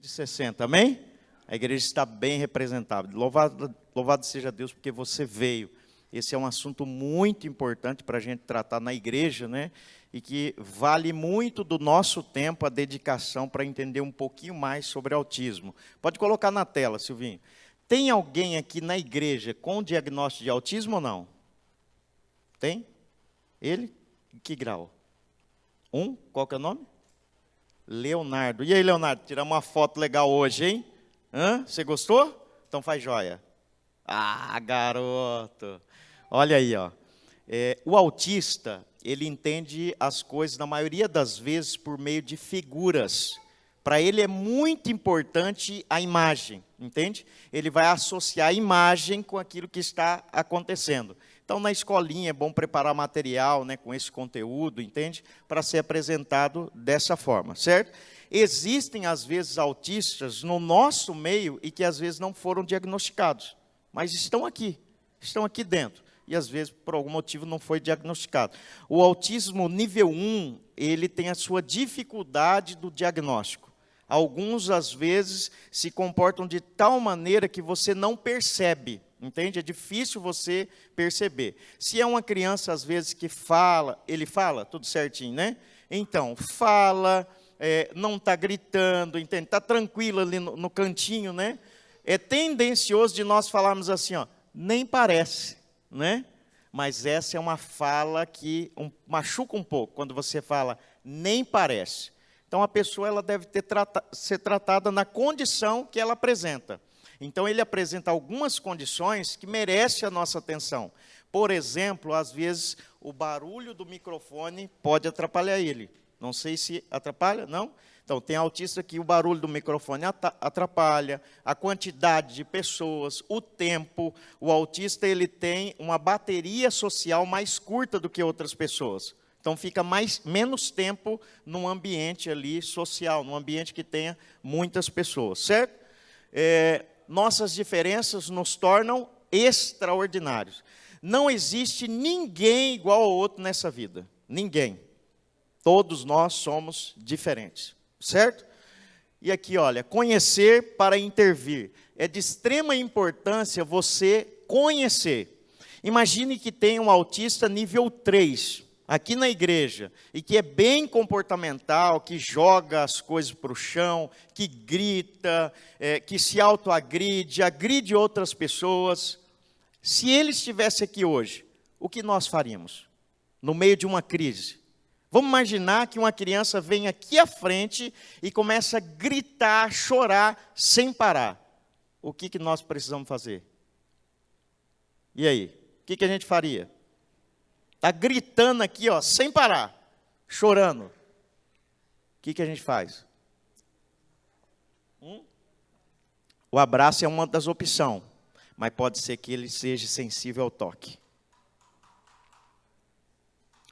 de 60, amém? A igreja está bem representada. Louvado seja Deus porque você veio. Esse é um assunto muito importante para a gente tratar na igreja, né? E que vale muito do nosso tempo, a dedicação, para entender um pouquinho mais sobre autismo. Pode colocar na tela, Silvinho. Tem alguém aqui na igreja com diagnóstico de autismo ou não? Tem? Ele? Em que grau? Qual que é o nome? Leonardo. E aí, Leonardo, tiramos uma foto legal hoje, hein? Você gostou? Então faz joia. Ah, garoto. Olha aí, ó. O autista, ele entende as coisas, na maioria das vezes, por meio de figuras. Para ele é muito importante a imagem, entende? Ele vai associar a imagem com aquilo que está acontecendo. Então, na escolinha é bom preparar material, né, com esse conteúdo, entende? Para ser apresentado dessa forma, certo? Existem, às vezes, autistas no nosso meio e que, às vezes, não foram diagnosticados, mas estão aqui dentro. E, às vezes, por algum motivo, não foi diagnosticado. O autismo nível 1, ele tem a sua dificuldade do diagnóstico. Alguns, às vezes, se comportam de tal maneira que você não percebe, entende? É difícil você perceber. Se é uma criança, às vezes, que fala, ele fala, tudo certinho, né? Então, fala, não está gritando, entende? Está tranquilo ali no cantinho, né? É tendencioso de nós falarmos assim, ó, nem parece, né? Mas essa é uma fala que machuca um pouco, quando você fala, nem parece. Então, a pessoa ela deve ser tratada na condição que ela apresenta. Então, ele apresenta algumas condições que merecem a nossa atenção. Por exemplo, às vezes, o barulho do microfone pode atrapalhar ele. Não sei se atrapalha, não? Então, tem autista que o barulho do microfone atrapalha, a quantidade de pessoas, o tempo. O autista ele tem uma bateria social mais curta do que outras pessoas. Então, fica menos tempo num ambiente ali social, num ambiente que tenha muitas pessoas, certo? Nossas diferenças nos tornam extraordinários. Não existe ninguém igual ao outro nessa vida. Ninguém. Todos nós somos diferentes, certo? E aqui, olha, conhecer para intervir. É de extrema importância você conhecer. Imagine que tem um autista nível 3, aqui na igreja, e que é bem comportamental, que joga as coisas para o chão, que grita, que se autoagride, agride outras pessoas. Se ele estivesse aqui hoje, o que nós faríamos? No meio de uma crise. Vamos imaginar que uma criança vem aqui à frente e começa a gritar, chorar, sem parar. O que nós precisamos fazer? E aí? O que a gente faria? Está gritando aqui, ó, sem parar, chorando. O que a gente faz? O abraço é uma das opções, mas pode ser que ele seja sensível ao toque.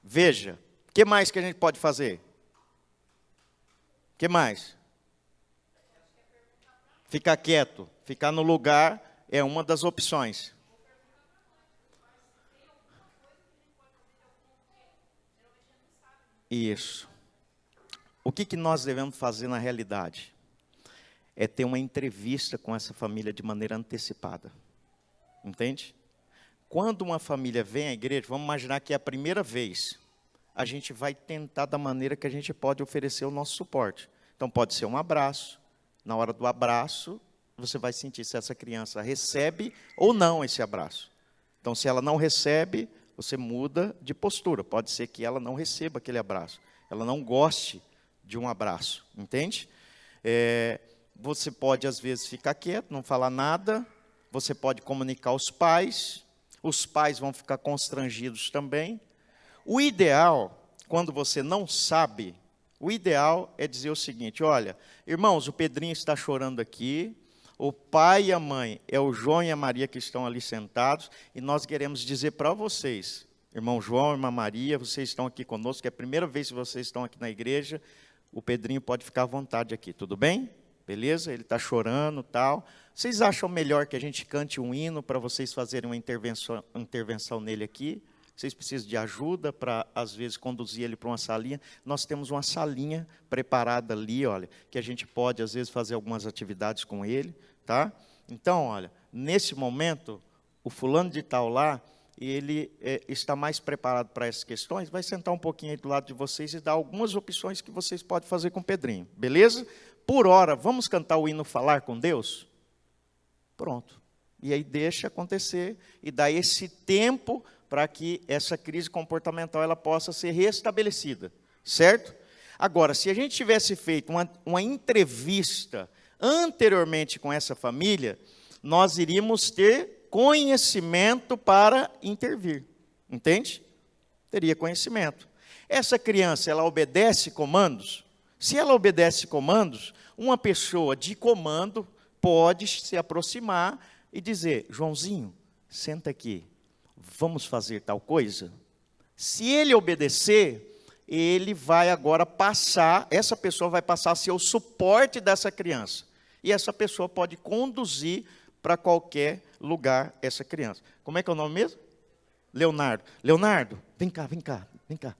Veja, o que mais que a gente pode fazer? O que mais? Ficar quieto, ficar no lugar é uma das opções. Isso. O que nós devemos fazer na realidade? É ter uma entrevista com essa família de maneira antecipada. Entende? Quando uma família vem à igreja, vamos imaginar que é a primeira vez, a gente vai tentar da maneira que a gente pode oferecer o nosso suporte. Então, pode ser um abraço. Na hora do abraço, você vai sentir se essa criança recebe ou não esse abraço. Então, se ela não recebe, você muda de postura. Pode ser que ela não receba aquele abraço. Ela não goste de um abraço, entende? Você pode, às vezes, ficar quieto, não falar nada. Você pode comunicar aos pais. Os pais vão ficar constrangidos também. O ideal, quando você não sabe, o ideal é dizer o seguinte, olha, irmãos, o Pedrinho está chorando aqui, o pai e a mãe, é o João e a Maria que estão ali sentados, e nós queremos dizer para vocês, irmão João, irmã Maria, vocês estão aqui conosco, é a primeira vez que vocês estão aqui na igreja, o Pedrinho pode ficar à vontade aqui, tudo bem? Beleza? Ele está chorando e tal. Vocês acham melhor que a gente cante um hino para vocês fazerem uma intervenção nele aqui? vocês precisam de ajuda para, às vezes, conduzir ele para uma salinha, nós temos uma salinha preparada ali, olha, que a gente pode, às vezes, fazer algumas atividades com ele, tá? Então, olha, nesse momento, o fulano de tal lá, ele está mais preparado para essas questões, vai sentar um pouquinho aí do lado de vocês e dar algumas opções que vocês podem fazer com o Pedrinho, beleza? Por hora, vamos cantar o hino Falar com Deus? Pronto. E aí deixa acontecer e dá esse tempo para que essa crise comportamental ela possa ser restabelecida, certo? Agora, se a gente tivesse feito uma entrevista anteriormente com essa família, nós iríamos ter conhecimento para intervir, entende? Teria conhecimento. Essa criança, ela obedece comandos? Se ela obedece comandos, uma pessoa de comando pode se aproximar e dizer, Joãozinho, senta aqui, vamos fazer tal coisa? Se ele obedecer, ele vai agora passar, essa pessoa vai passar a ser o suporte dessa criança. E essa pessoa pode conduzir para qualquer lugar essa criança. Como é que é o nome mesmo? Leonardo. Leonardo, vem cá, vem cá, vem cá.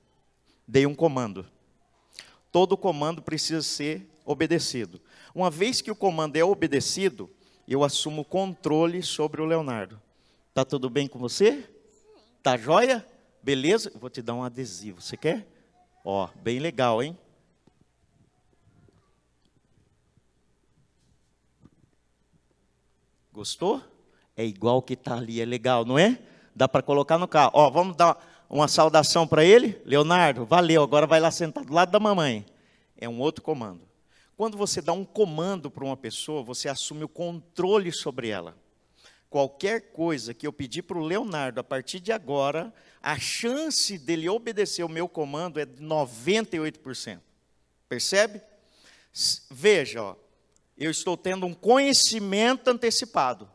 Dei um comando. Todo comando precisa ser obedecido. Uma vez que o comando é obedecido, eu assumo o controle sobre o Leonardo. Tá tudo bem com você? Tá joia? Beleza? Vou te dar um adesivo. Você quer? Ó, bem legal, hein? Gostou? É igual que está ali, é legal, não é? Dá para colocar no carro. Ó, vamos dar uma saudação para ele? Leonardo, valeu, agora vai lá sentar do lado da mamãe. É um outro comando. Quando você dá um comando para uma pessoa, você assume o controle sobre ela. Qualquer coisa que eu pedir para o Leonardo, a partir de agora, a chance dele obedecer o meu comando é de 98%. Percebe? Veja, ó, eu estou tendo um conhecimento antecipado.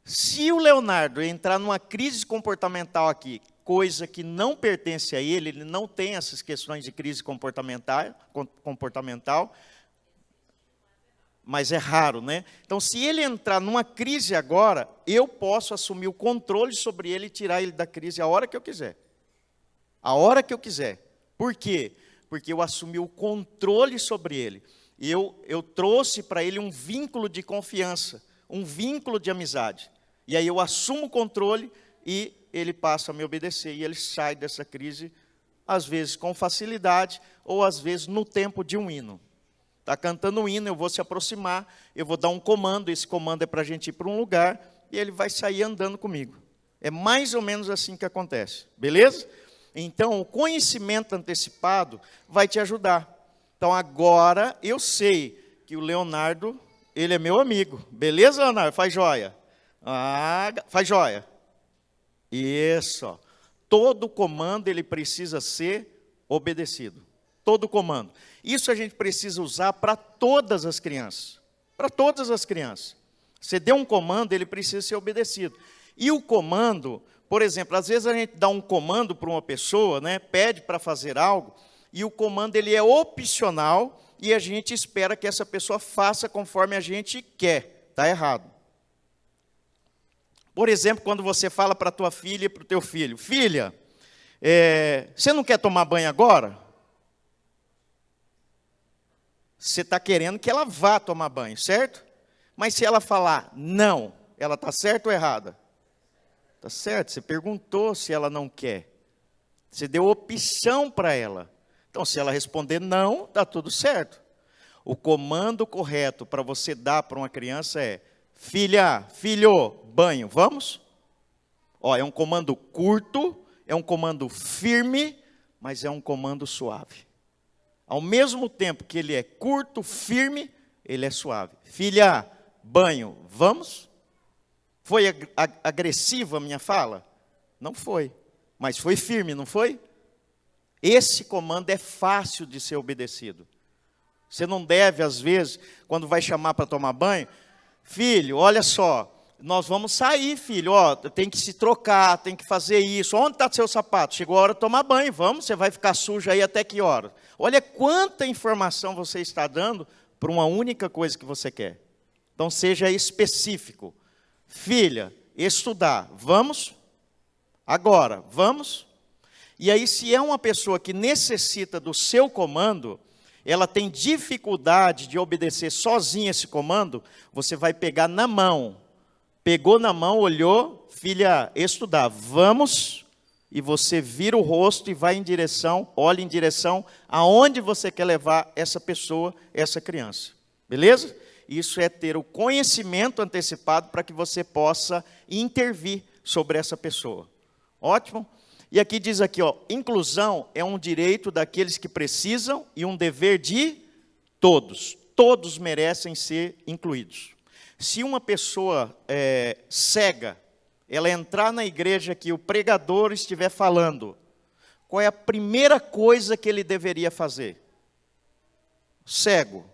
Se o Leonardo entrar numa crise comportamental aqui, coisa que não pertence a ele, ele não tem essas questões de crise comportamental, mas é raro, né? Então, se ele entrar numa crise agora, eu posso assumir o controle sobre ele e tirar ele da crise a hora que eu quiser. A hora que eu quiser. Por quê? Porque eu assumi o controle sobre ele. Eu trouxe para ele um vínculo de confiança, um vínculo de amizade. E aí eu assumo o controle e ele passa a me obedecer. E ele sai dessa crise, às vezes com facilidade, ou às vezes no tempo de um hino. Está cantando um hino, eu vou se aproximar, eu vou dar um comando, esse comando é para a gente ir para um lugar, e ele vai sair andando comigo. É mais ou menos assim que acontece, beleza? Então, o conhecimento antecipado vai te ajudar. Então, agora eu sei que o Leonardo, ele é meu amigo. Beleza, Leonardo? Faz joia. Faz joia. Isso. Todo comando, ele precisa ser obedecido. Todo comando. Isso a gente precisa usar para todas as crianças. Para todas as crianças. Você deu um comando, ele precisa ser obedecido. E o comando, por exemplo, às vezes a gente dá um comando para uma pessoa, né, pede para fazer algo, e o comando ele é opcional, e a gente espera que essa pessoa faça conforme a gente quer. Está errado. Por exemplo, quando você fala para a tua filha e para o teu filho, filha, você não quer tomar banho agora? Você está querendo que ela vá tomar banho, certo? Mas se ela falar não, ela está certa ou errada? Está certo, você perguntou se ela não quer. Você deu opção para ela. Então, se ela responder não, está tudo certo. O comando correto para você dar para uma criança é, filha, filho, banho, vamos? Ó, é um comando curto, é um comando firme, mas é um comando suave. Ao mesmo tempo que ele é curto, firme, ele é suave. Filha, banho, vamos? Foi agressiva a minha fala? Não foi. Mas foi firme, não foi? Esse comando é fácil de ser obedecido. Você não deve, às vezes, quando vai chamar para tomar banho, filho, olha só, nós vamos sair, filho, ó, tem que se trocar, tem que fazer isso. Onde está seu sapato? Chegou a hora de tomar banho, vamos, você vai ficar sujo aí até que hora? Olha quanta informação você está dando para uma única coisa que você quer. Então, seja específico. Filha, estudar, vamos? Agora, vamos? E aí, se é uma pessoa que necessita do seu comando, ela tem dificuldade de obedecer sozinha esse comando, você vai pegar na mão. Pegou na mão, olhou, filha, estudar, vamos, e você vira o rosto e vai em direção, olha em direção aonde você quer levar essa pessoa, essa criança. Beleza? Isso é ter o conhecimento antecipado para que você possa intervir sobre essa pessoa. Ótimo? E aqui diz aqui, ó, inclusão é um direito daqueles que precisam e um dever de todos. Todos merecem ser incluídos. Se uma pessoa cega, ela entrar na igreja que o pregador estiver falando, qual é a primeira coisa que ele deveria fazer? Cego.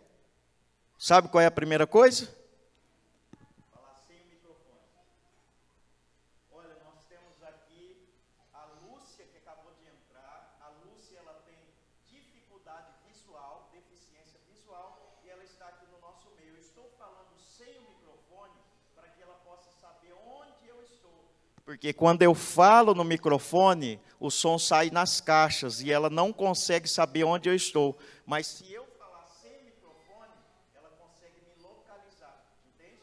Sabe qual é a primeira coisa? Falar sem o microfone. Olha, nós temos aqui a Lúcia, que acabou de entrar. A Lúcia, ela tem dificuldade visual, deficiência visual, e ela está aqui no nosso meio. Eu estou falando sem o microfone para que ela possa saber onde eu estou. Porque quando eu falo no microfone, o som sai nas caixas e ela não consegue saber onde eu estou. Mas se eu falar sem o microfone, ela consegue me localizar, entende?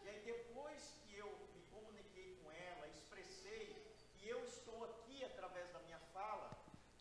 E aí depois que eu me comuniquei com ela, expressei que eu estou aqui através da minha fala,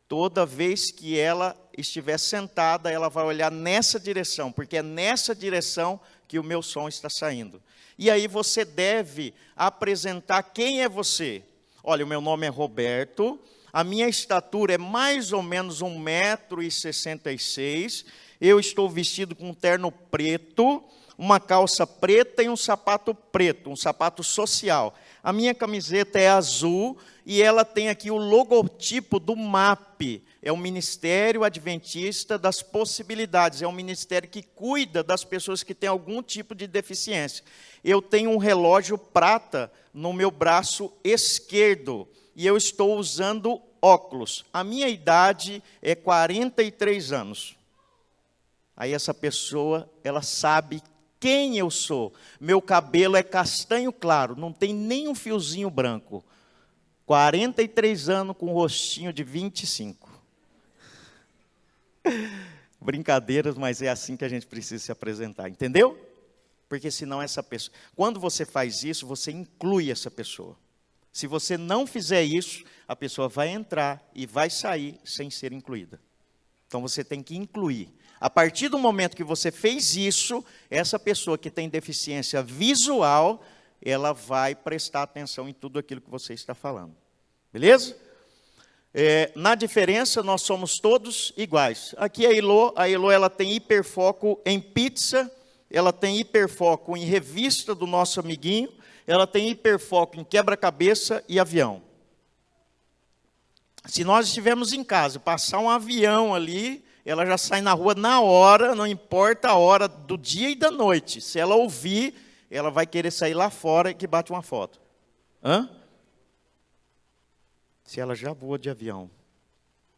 toda vez que ela estiver sentada, ela vai olhar nessa direção, porque é nessa direção que o meu som está saindo. E aí você deve apresentar quem é você. Olha, o meu nome é Roberto, a minha estatura é mais ou menos 1,66 m, eu estou vestido com um terno preto, uma calça preta e um sapato preto, um sapato social. A minha camiseta é azul e ela tem aqui o logotipo do MAP, é o Ministério Adventista das Possibilidades, é um ministério que cuida das pessoas que têm algum tipo de deficiência. Eu tenho um relógio prata no meu braço esquerdo e eu estou usando óculos. A minha idade é 43 anos. Aí essa pessoa, ela sabe quem eu sou. Meu cabelo é castanho claro, não tem nem um fiozinho branco. 43 anos com um rostinho de 25. Brincadeiras, mas é assim que a gente precisa se apresentar, entendeu? Porque senão essa pessoa... Quando você faz isso, você inclui essa pessoa. Se você não fizer isso, a pessoa vai entrar e vai sair sem ser incluída. Então você tem que incluir. A partir do momento que você fez isso, essa pessoa que tem deficiência visual, ela vai prestar atenção em tudo aquilo que você está falando. Beleza? Na diferença, nós somos todos iguais. Aqui a Elô ela tem hiperfoco em pizza, ela tem hiperfoco em revista do nosso amiguinho, ela tem hiperfoco em quebra-cabeça e avião. Se nós estivermos em casa, passar um avião ali, ela já sai na rua na hora, não importa a hora do dia e da noite. Se ela ouvir, ela vai querer sair lá fora e que bate uma foto. Hã? Se ela já voa de avião.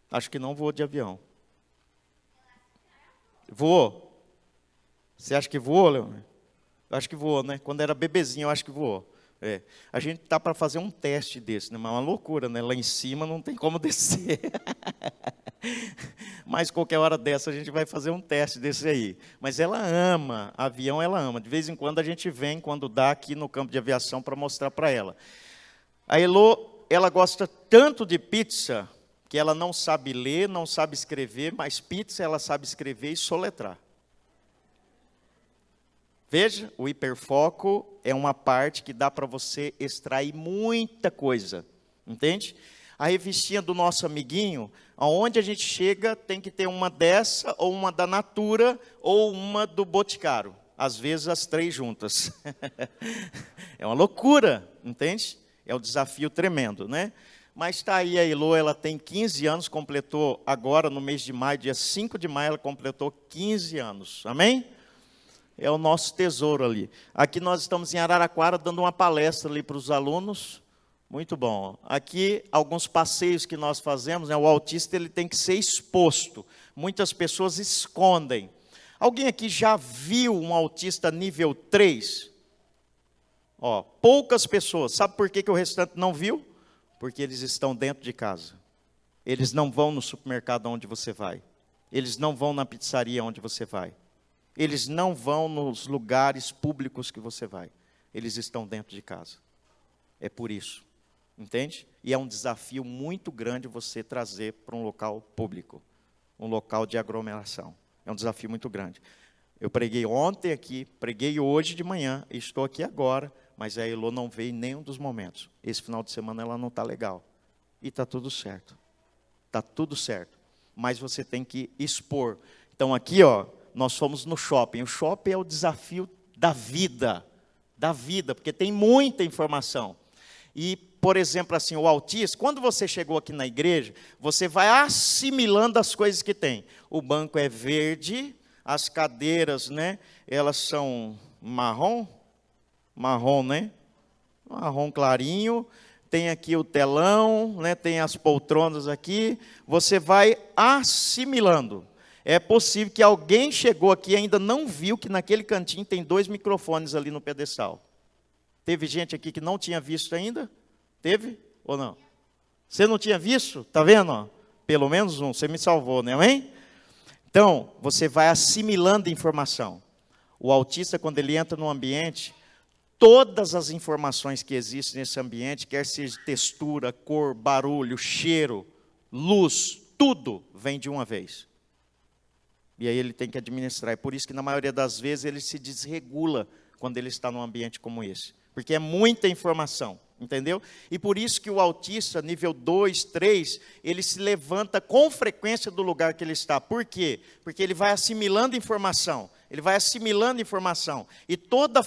Acho que não voou de avião. Voou? Você acha que voou, Leandro? Acho que voou, né? Quando era bebezinho, eu acho que voou. A gente está para fazer um teste desse, né? Mas é uma loucura, né? Lá em cima não tem como descer. Mas qualquer hora dessa a gente vai fazer um teste desse aí. Mas ela ama, avião ela ama. De vez em quando a gente vem, quando dá, aqui no campo de aviação para mostrar para ela. A Elô, ela gosta tanto de pizza, que ela não sabe ler, não sabe escrever, mas pizza ela sabe escrever e soletrar. Veja, o hiperfoco é uma parte que dá para você extrair muita coisa, entende? A revistinha do nosso amiguinho, aonde a gente chega, tem que ter uma dessa, ou uma da Natura, ou uma do Boticário. Às vezes as três juntas. É uma loucura, entende? É um desafio tremendo, né? Mas está aí a Elô, ela tem 15 anos, completou agora no mês de maio, dia 5 de maio, ela completou 15 anos. Amém? É o nosso tesouro ali. Aqui nós estamos em Araraquara, dando uma palestra ali para os alunos. Muito bom. Aqui, alguns passeios que nós fazemos, né? O autista ele tem que ser exposto. Muitas pessoas escondem. Alguém aqui já viu um autista nível 3? Poucas pessoas. Sabe por que o restante não viu? Porque eles estão dentro de casa. Eles não vão no supermercado onde você vai. Eles não vão na pizzaria onde você vai. Eles não vão nos lugares públicos que você vai. Eles estão dentro de casa. É por isso. Entende? E é um desafio muito grande você trazer para um local público. Um local de aglomeração. É um desafio muito grande. Eu preguei ontem aqui, preguei hoje de manhã, estou aqui agora, mas a Elô não veio em nenhum dos momentos. Esse final de semana ela não está legal. E está tudo certo. Está tudo certo. Mas você tem que expor. Então aqui, ó, nós fomos no shopping. O shopping é o desafio da vida. Da vida, porque tem muita informação. E, por exemplo, assim, o autista, quando você chegou aqui na igreja, você vai assimilando as coisas que tem. O banco é verde, as cadeiras, né, elas são marrom, né? Marrom clarinho. Tem aqui o telão, né, tem as poltronas aqui. Você vai assimilando. É possível que alguém chegou aqui e ainda não viu que naquele cantinho tem 2 microfones ali no pedestal. Teve gente aqui que não tinha visto ainda? Teve ou não? Você não tinha visto? Está vendo? Ó? Pelo menos um, você me salvou, né? Amém? Então, você vai assimilando informação. O autista, quando ele entra no ambiente, todas as informações que existem nesse ambiente, quer seja textura, cor, barulho, cheiro, luz, tudo vem de uma vez. E aí ele tem que administrar. É por isso que, na maioria das vezes, ele se desregula quando ele está num ambiente como esse. Porque é muita informação, entendeu? E por isso que o autista, nível 2, 3, ele se levanta com frequência do lugar que ele está. Por quê? Porque ele vai assimilando informação. Ele vai assimilando informação. E toda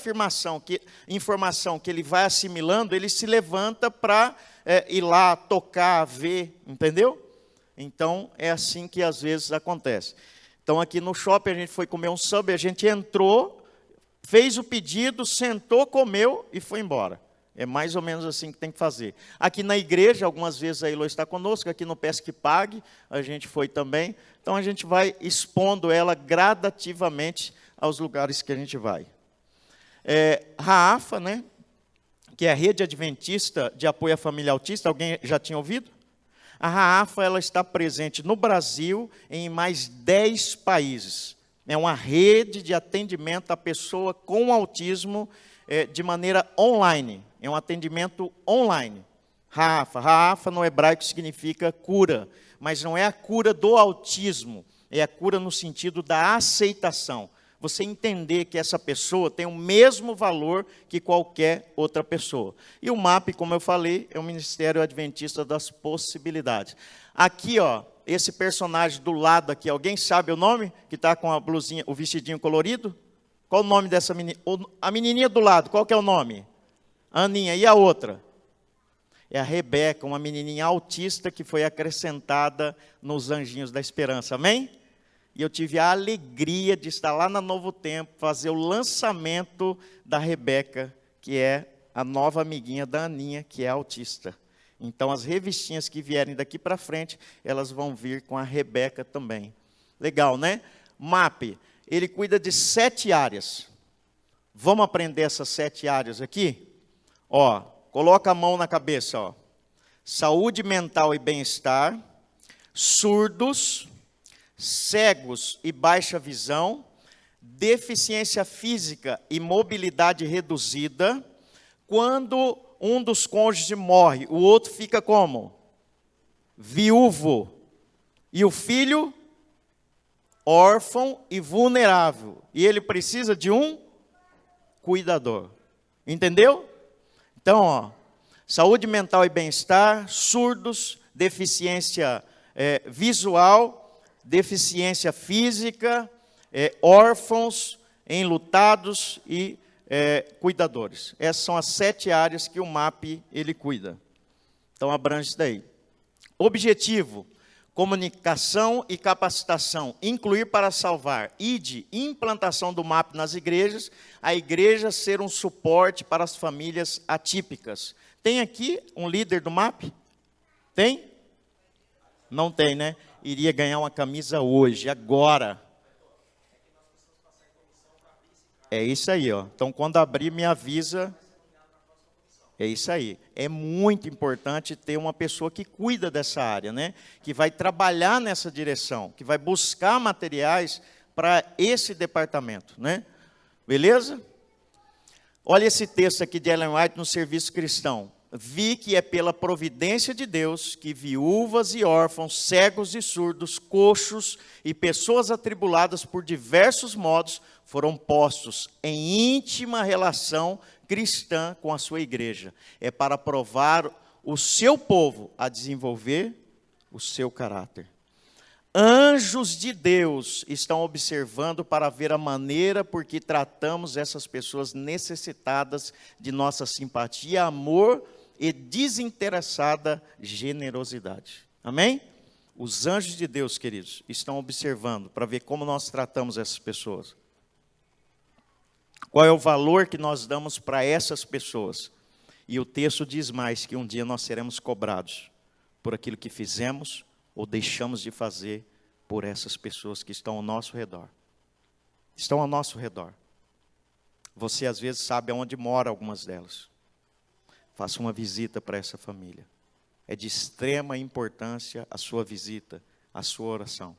informação que ele vai assimilando, ele se levanta para ir lá, tocar, ver, entendeu? Então, é assim que às vezes acontece. Então, aqui no shopping, a gente foi comer um sub, a gente entrou, fez o pedido, sentou, comeu e foi embora. É mais ou menos assim que tem que fazer. Aqui na igreja, algumas vezes a Elô está conosco, aqui no Pesque Pague, a gente foi também. Então, a gente vai expondo ela gradativamente aos lugares que a gente vai. RAAFA, né, que é a Rede Adventista de Apoio à Família Autista, alguém já tinha ouvido? A RAAFA, ela está presente no Brasil em mais 10 países. É uma rede de atendimento à pessoa com autismo de maneira online. É um atendimento online. RAAFA. RAAFA no hebraico significa cura, mas não é a cura do autismo, é a cura no sentido da aceitação. Você entender que essa pessoa tem o mesmo valor que qualquer outra pessoa. E o MAP, como eu falei, é o Ministério Adventista das Possibilidades. Aqui, ó, esse personagem do lado aqui, alguém sabe o nome? Que está com a blusinha, o vestidinho colorido? Qual o nome dessa menina? A menininha do lado, qual que é o nome? Aninha. E a outra? É a Rebeca, uma menininha autista que foi acrescentada nos Anjinhos da Esperança. Amém? E eu tive a alegria de estar lá na Novo Tempo, fazer o lançamento da Rebeca, que é a nova amiguinha da Aninha, que é autista. Então, as revistinhas que vierem daqui para frente, elas vão vir com a Rebeca também. Legal, né? MAP, ele cuida de 7 áreas. Vamos aprender essas 7 áreas aqui? Ó, coloca a mão na cabeça, ó. Saúde mental e bem-estar, surdos, cegos e baixa visão, deficiência física e mobilidade reduzida. Quando um dos cônjuges morre, o outro fica como? Viúvo. E o filho? Órfão e vulnerável. E ele precisa de um cuidador. Entendeu? Então, ó, saúde mental e bem-estar, surdos, deficiência visual, deficiência física, órfãos, enlutados e cuidadores. Essas são as 7 áreas que o MAP ele cuida. Então, abrange isso daí. Objetivo: comunicação e capacitação, incluir para salvar. ID, implantação do MAP nas igrejas, a igreja ser um suporte para as famílias atípicas. Tem aqui um líder do MAP? Tem? Não tem, né? Iria ganhar uma camisa hoje, agora. É isso aí, ó. Então, quando abrir, me avisa. É isso aí. É muito importante ter uma pessoa que cuida dessa área, né? Que vai trabalhar nessa direção, que vai buscar materiais para esse departamento, né? Beleza? Olha esse texto aqui de Ellen White no Serviço Cristão. Vi que é pela providência de Deus que viúvas e órfãos, cegos e surdos, coxos e pessoas atribuladas por diversos modos foram postos em íntima relação cristã com a sua igreja. É para provar o seu povo a desenvolver o seu caráter. Anjos de Deus estão observando para ver a maneira por que tratamos essas pessoas necessitadas de nossa simpatia, amor e desinteressada generosidade. Amém? Os anjos de Deus, queridos, estão observando para ver como nós tratamos essas pessoas. Qual é o valor que nós damos para essas pessoas? E o texto diz mais que um dia nós seremos cobrados por aquilo que fizemos ou deixamos de fazer por essas pessoas que estão ao nosso redor. Estão ao nosso redor. Você às vezes sabe aonde mora algumas delas. Faça uma visita para essa família. É de extrema importância a sua visita, a sua oração.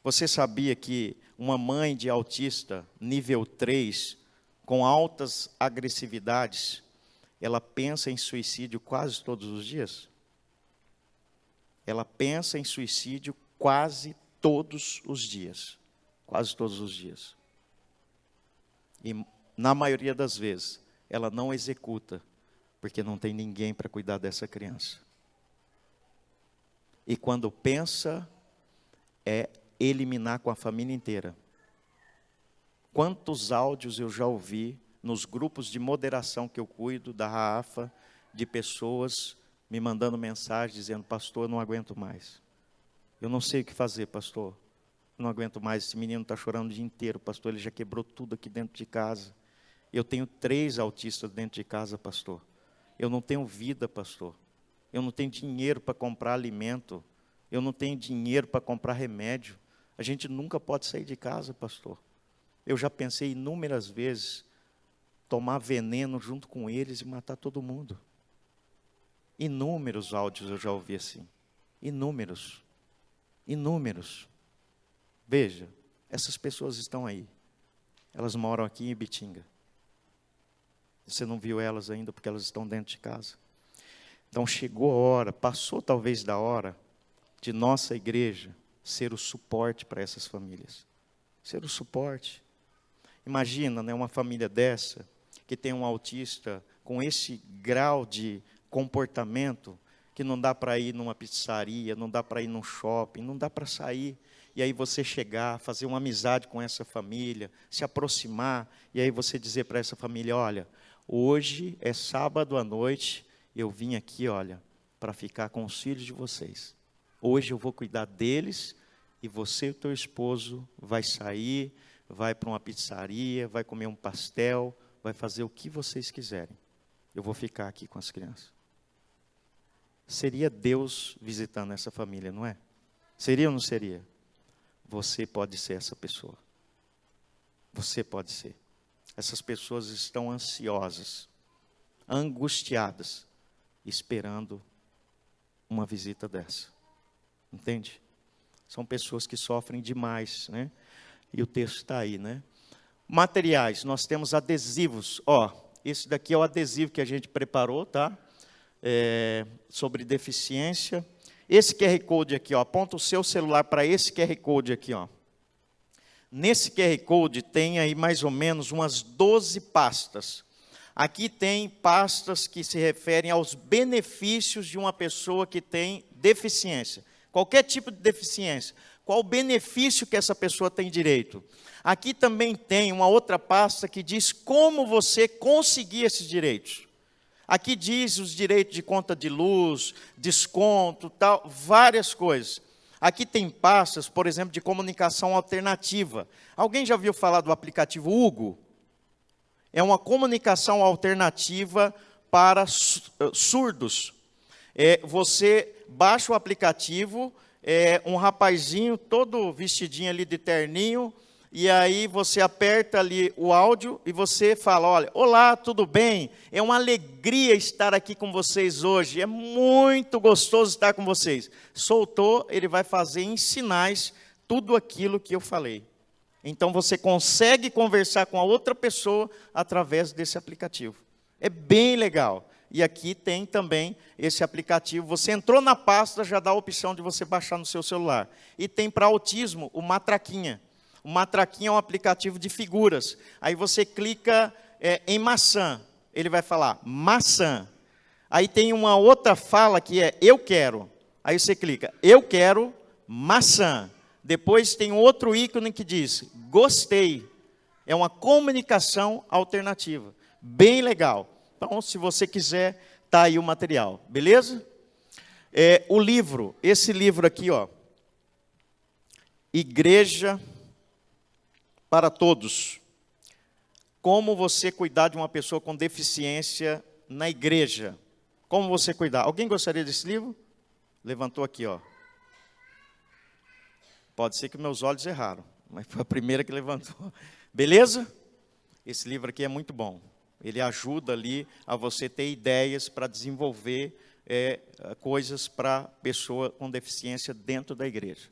Você sabia que uma mãe de autista nível 3, com altas agressividades, ela pensa em suicídio quase todos os dias? Ela pensa em suicídio quase todos os dias. Quase todos os dias. E na maioria das vezes, ela não executa, porque não tem ninguém para cuidar dessa criança. E quando pensa, é eliminar com a família inteira. Quantos áudios eu já ouvi nos grupos de moderação que eu cuido, da Raafa, de pessoas me mandando mensagem dizendo: pastor, eu não aguento mais. Eu não sei o que fazer, pastor. Eu não aguento mais, esse menino está chorando o dia inteiro, pastor, ele já quebrou tudo aqui dentro de casa. Eu tenho 3 autistas dentro de casa, pastor. Eu não tenho vida, pastor. Eu não tenho dinheiro para comprar alimento. Eu não tenho dinheiro para comprar remédio. A gente nunca pode sair de casa, pastor. Eu já pensei inúmeras vezes tomar veneno junto com eles e matar todo mundo. Inúmeros áudios eu já ouvi assim. Inúmeros. Inúmeros. Veja, essas pessoas estão aí. Elas moram aqui em Ibitinga. Você não viu elas ainda porque elas estão dentro de casa. Então chegou a hora, passou talvez da hora, de nossa igreja ser o suporte para essas famílias. Ser o suporte. Imagina, né, uma família dessa, que tem um autista com esse grau de comportamento, que não dá para ir numa pizzaria, não dá para ir num shopping, não dá para sair. E aí você chegar, fazer uma amizade com essa família, se aproximar, e aí você dizer para essa família: olha, hoje é sábado à noite, eu vim aqui, olha, para ficar com os filhos de vocês. Hoje eu vou cuidar deles, e você e o teu esposo vai sair, vai para uma pizzaria, vai comer um pastel, vai fazer o que vocês quiserem. Eu vou ficar aqui com as crianças. Seria Deus visitando essa família, não é? Seria ou não seria? Você pode ser essa pessoa. Você pode ser. Essas pessoas estão ansiosas, angustiadas, esperando uma visita dessa. Entende? São pessoas que sofrem demais, né? E o texto está aí, né? Materiais, nós temos adesivos. Ó, esse daqui é o adesivo que a gente preparou, tá? Sobre deficiência. Esse QR Code aqui, ó, aponta o seu celular para esse QR Code aqui, ó. Nesse QR Code tem aí mais ou menos umas 12 pastas. Aqui tem pastas que se referem aos benefícios de uma pessoa que tem deficiência. Qualquer tipo de deficiência. Qual o benefício que essa pessoa tem direito? Aqui também tem uma outra pasta que diz como você conseguir esses direitos. Aqui diz os direitos de conta de luz, desconto, tal, várias coisas. Aqui tem pastas, por exemplo, de comunicação alternativa. Alguém já ouviu falar do aplicativo Hugo? É uma comunicação alternativa para surdos. Você baixa o aplicativo, um rapazinho todo vestidinho ali de terninho, e aí você aperta ali o áudio e você fala, olha, olá, tudo bem? É uma alegria estar aqui com vocês hoje, é muito gostoso estar com vocês. Soltou, ele vai fazer em sinais tudo aquilo que eu falei. Então você consegue conversar com a outra pessoa através desse aplicativo. É bem legal. E aqui tem também esse aplicativo. Você entrou na pasta, já dá a opção de você baixar no seu celular. E tem para autismo o Matraquinha. O Matraquinha é um aplicativo de figuras. Aí você clica em maçã. Ele vai falar maçã. Aí tem uma outra fala que é eu quero. Aí você clica eu quero maçã. Depois tem outro ícone que diz gostei. É uma comunicação alternativa. Bem legal. Então, se você quiser, está aí o material. Beleza? O livro, esse livro aqui, ó. Igreja para Todos. Como você cuidar de uma pessoa com deficiência na igreja. Como você cuidar. Alguém gostaria desse livro? Levantou aqui, ó. Pode ser que meus olhos erraram, mas foi a primeira que levantou. Beleza? Esse livro aqui é muito bom. Ele ajuda ali a você ter ideias para desenvolver coisas para pessoa com deficiência dentro da igreja.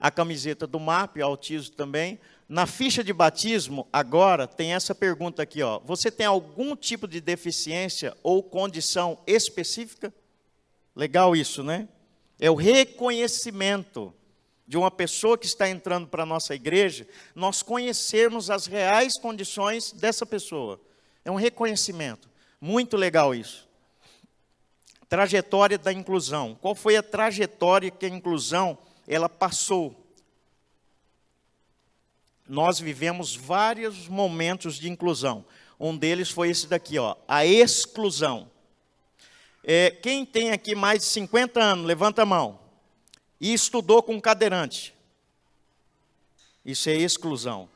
A camiseta do MAP, autismo também. Na ficha de batismo, agora, tem essa pergunta aqui, ó. Você tem algum tipo de deficiência ou condição específica? Legal isso, né? É o reconhecimento de uma pessoa que está entrando para a nossa igreja, nós conhecermos as reais condições dessa pessoa. É um reconhecimento. Muito legal isso. Trajetória da inclusão. Qual foi a trajetória que a inclusão ela passou? Nós vivemos vários momentos de inclusão. Um deles foi esse daqui, ó, a exclusão. Quem tem aqui mais de 50 anos, levanta a mão. E estudou com um cadeirante. Isso é exclusão.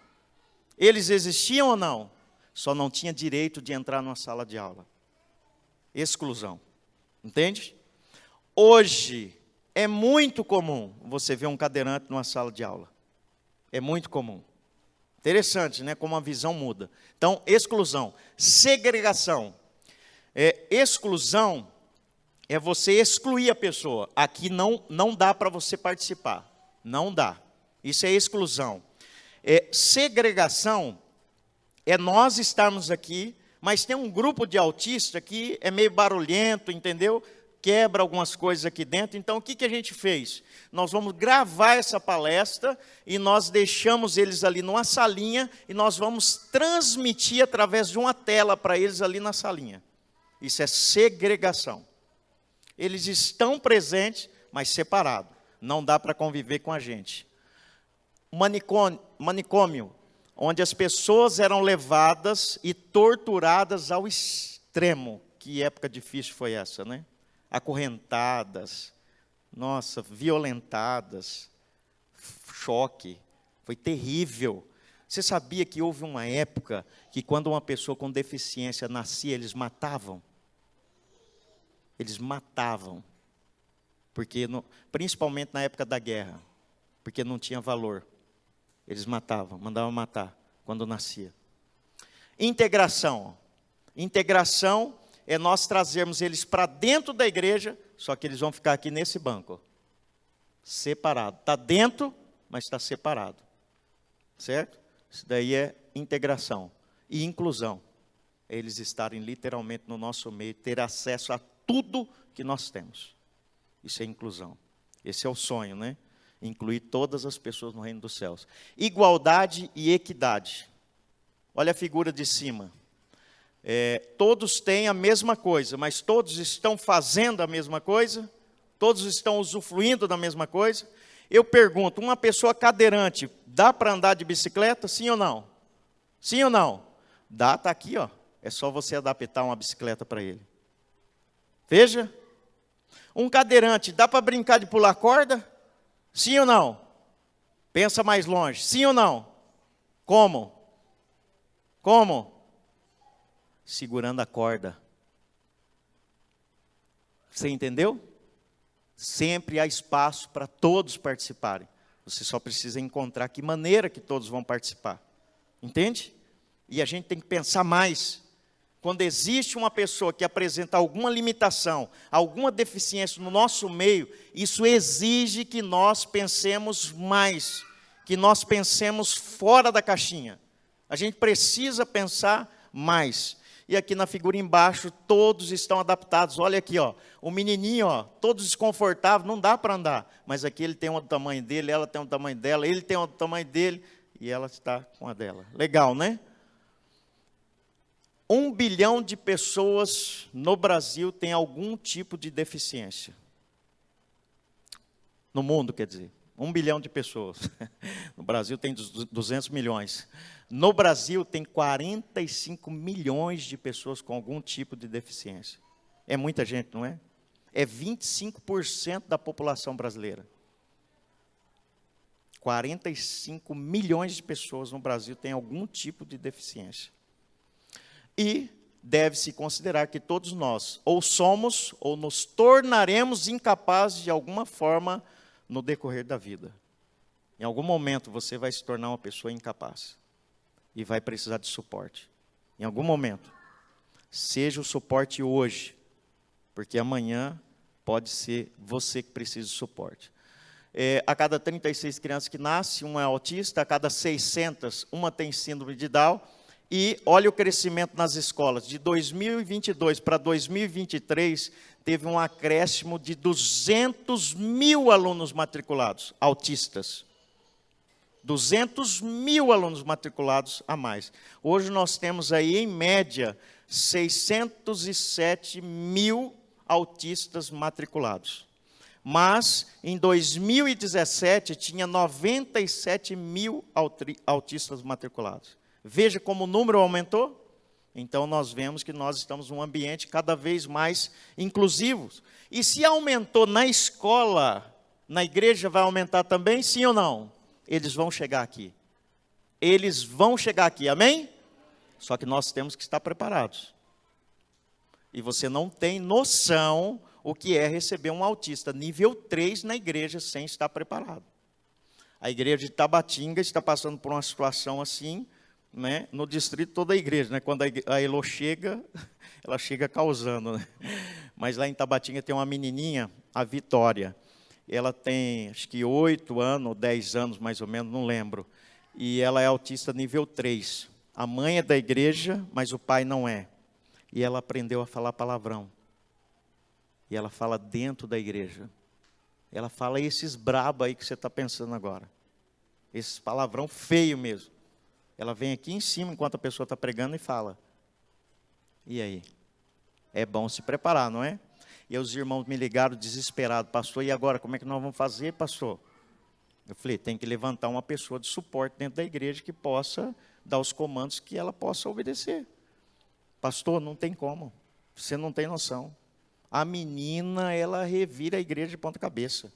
Eles existiam ou não? Só não tinha direito de entrar numa sala de aula. Exclusão. Entende? Hoje, é muito comum você ver um cadeirante numa sala de aula. É muito comum. Interessante, né? Como a visão muda. Então, exclusão. Segregação. Exclusão é você excluir a pessoa. Aqui não dá para você participar. Não dá. Isso é exclusão. Segregação é nós estarmos aqui, mas tem um grupo de autistas que é meio barulhento, entendeu? Quebra algumas coisas aqui dentro. Então, o que a gente fez? Nós vamos gravar essa palestra e nós deixamos eles ali numa salinha e nós vamos transmitir através de uma tela para eles ali na salinha. Isso é segregação. Eles estão presentes, mas separados. Não dá para conviver com a gente. Manicômio, onde as pessoas eram levadas e torturadas ao extremo. Que época difícil foi essa, né? Acorrentadas, nossa, violentadas, choque, foi terrível. Você sabia que houve uma época que quando uma pessoa com deficiência nascia, eles matavam? Eles matavam, porque principalmente na época da guerra, porque não tinha valor. Eles matavam, mandavam matar quando nascia. Integração. Integração é nós trazermos eles para dentro da igreja, só que eles vão ficar aqui nesse banco, separado. Está dentro, mas está separado. Certo? Isso daí é integração. E inclusão. É eles estarem literalmente no nosso meio, ter acesso a tudo que nós temos. Isso é inclusão. Esse é o sonho, né? Incluir todas as pessoas no reino dos céus. Igualdade e equidade. Olha a figura de cima. Todos têm a mesma coisa, mas todos estão fazendo a mesma coisa? Todos estão usufruindo da mesma coisa? Eu pergunto, uma pessoa cadeirante, dá para andar de bicicleta? Sim ou não? Sim ou não? Dá, está aqui, ó. É só você adaptar uma bicicleta para ele. Veja. Um cadeirante, dá para brincar de pular corda? Sim ou não? Pensa mais longe. Sim ou não? Como? Como? Segurando a corda. Você entendeu? Sempre há espaço para todos participarem. Você só precisa encontrar que maneira que todos vão participar. Entende? E a gente tem que pensar mais. Quando existe uma pessoa que apresenta alguma limitação, alguma deficiência no nosso meio, isso exige que nós pensemos mais, que nós pensemos fora da caixinha. A gente precisa pensar mais. E aqui na figura embaixo, todos estão adaptados. Olha aqui, ó, o menininho, ó, todos desconfortáveis, não dá para andar. Mas aqui ele tem um do tamanho dele, ela tem um do tamanho dela, ele tem um do tamanho dele, e ela está com a dela. Legal, né? 1 bilhão de pessoas no Brasil têm algum tipo de deficiência. No mundo, quer dizer. 1 bilhão de pessoas. No Brasil tem 200 milhões. No Brasil tem 45 milhões de pessoas com algum tipo de deficiência. É muita gente, não é? É 25% da população brasileira. 45 milhões de pessoas no Brasil têm algum tipo de deficiência. E deve-se considerar que todos nós ou somos ou nos tornaremos incapazes de alguma forma no decorrer da vida. Em algum momento você vai se tornar uma pessoa incapaz e vai precisar de suporte. Em algum momento. Seja o suporte hoje, porque amanhã pode ser você que precisa de suporte. A cada 36 crianças que nascem, uma é autista, a cada 600, uma tem síndrome de Down. E olha o crescimento nas escolas. De 2022 para 2023, teve um acréscimo de 200 mil alunos matriculados, autistas. 200 mil alunos matriculados a mais. Hoje nós temos aí, em média, 607 mil autistas matriculados. Mas, em 2017, tinha 97 mil autistas matriculados. Veja como o número aumentou. Então, nós vemos que nós estamos num ambiente cada vez mais inclusivo. E se aumentou na escola, na igreja vai aumentar também, sim ou não? Eles vão chegar aqui. Eles vão chegar aqui, amém? Só que nós temos que estar preparados. E você não tem noção o que é receber um autista nível 3 na igreja sem estar preparado. A igreja de Tabatinga está passando por uma situação assim, né, no distrito toda a igreja, né, quando a Elo chega, ela chega causando, né? Mas lá em Tabatinga tem uma menininha, a Vitória, ela tem acho que 8 anos, 10 anos mais ou menos, não lembro, e ela é autista nível 3, a mãe é da igreja, mas o pai não é, e ela aprendeu a falar palavrão, e ela fala dentro da igreja, ela fala esses brabo aí que você está pensando agora, esses palavrão feio mesmo. Ela vem aqui em cima, enquanto a pessoa está pregando, e fala. E aí? É bom se preparar, não é? E os irmãos me ligaram desesperados. Pastor, e agora, como é que nós vamos fazer, pastor? Eu falei, tem que levantar uma pessoa de suporte dentro da igreja que possa dar os comandos que ela possa obedecer. Pastor, não tem como. Você não tem noção. A menina, ela revira a igreja de ponta cabeça.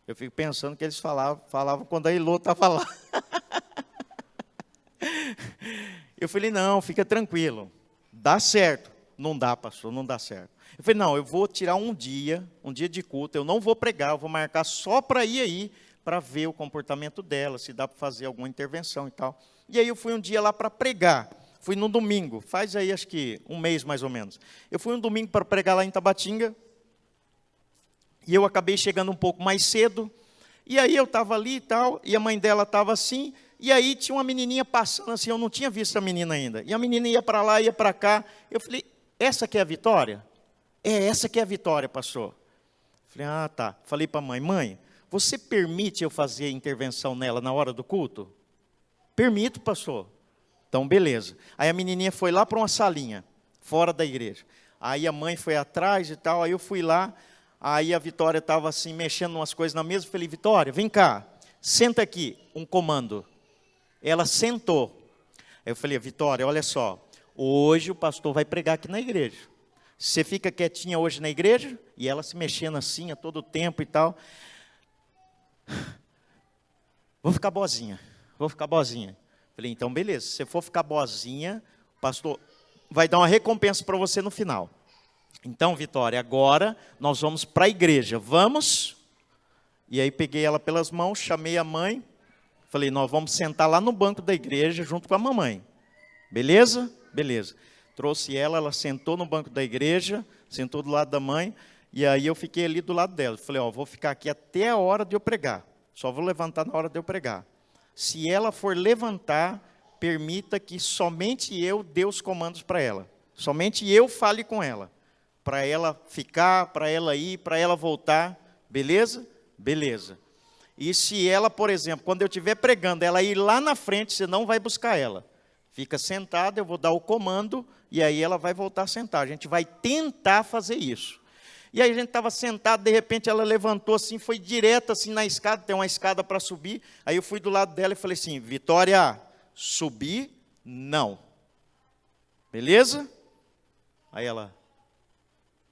Eu fico pensando que eles falavam quando a Elô estava lá. Eu falei, não, fica tranquilo, dá certo. Não dá, pastor, não dá certo. Eu falei, não, eu vou tirar um dia de culto, eu não vou pregar, eu vou marcar só para ir aí, para ver o comportamento dela, se dá para fazer alguma intervenção e tal. E aí eu fui um dia lá para pregar, fui no domingo, faz aí acho que um mês mais ou menos. Eu fui um domingo para pregar lá em Tabatinga, e eu acabei chegando um pouco mais cedo, e aí eu estava ali e tal, e a mãe dela estava assim. E aí tinha uma menininha passando assim, eu não tinha visto a menina ainda. E a menina ia para lá, ia para cá. Eu falei, essa que é a Vitória? É, essa que é a Vitória, pastor. Falei, ah, tá. Falei para a mãe, mãe, você permite eu fazer intervenção nela na hora do culto? Permito, pastor. Então, beleza. Aí a menininha foi lá para uma salinha, fora da igreja. Aí a mãe foi atrás e tal, aí eu fui lá. Aí a Vitória estava assim, mexendo umas coisas na mesa. Falei, Vitória, vem cá, senta aqui, um comando. Ela sentou. Eu falei, Vitória, olha só, hoje o pastor vai pregar aqui na igreja. Você fica quietinha hoje na igreja? E ela se mexendo assim a todo tempo e tal. Vou ficar boazinha. Falei, então beleza, se você for ficar boazinha, o pastor vai dar uma recompensa para você no final. Então, Vitória, agora nós vamos para a igreja. Vamos? E aí peguei ela pelas mãos, chamei a mãe, falei, nós vamos sentar lá no banco da igreja junto com a mamãe. Beleza? Beleza. Trouxe ela, ela sentou no banco da igreja, sentou do lado da mãe, e aí eu fiquei ali do lado dela. Falei, vou ficar aqui até a hora de eu pregar. Só vou levantar na hora de eu pregar. Se ela for levantar, permita que somente eu dê os comandos para ela. Somente eu fale com ela. Para ela ficar, para ela ir, para ela voltar. Beleza? Beleza. E se ela, por exemplo, quando eu estiver pregando, ela ir lá na frente, você não vai buscar ela. Fica sentada, eu vou dar o comando, e aí ela vai voltar a sentar. A gente vai tentar fazer isso. E aí a gente estava sentado, de repente ela levantou assim, foi direto assim na escada, tem uma escada para subir. Aí eu fui do lado dela e falei assim, Vitória, subir, não. Beleza? Aí ela,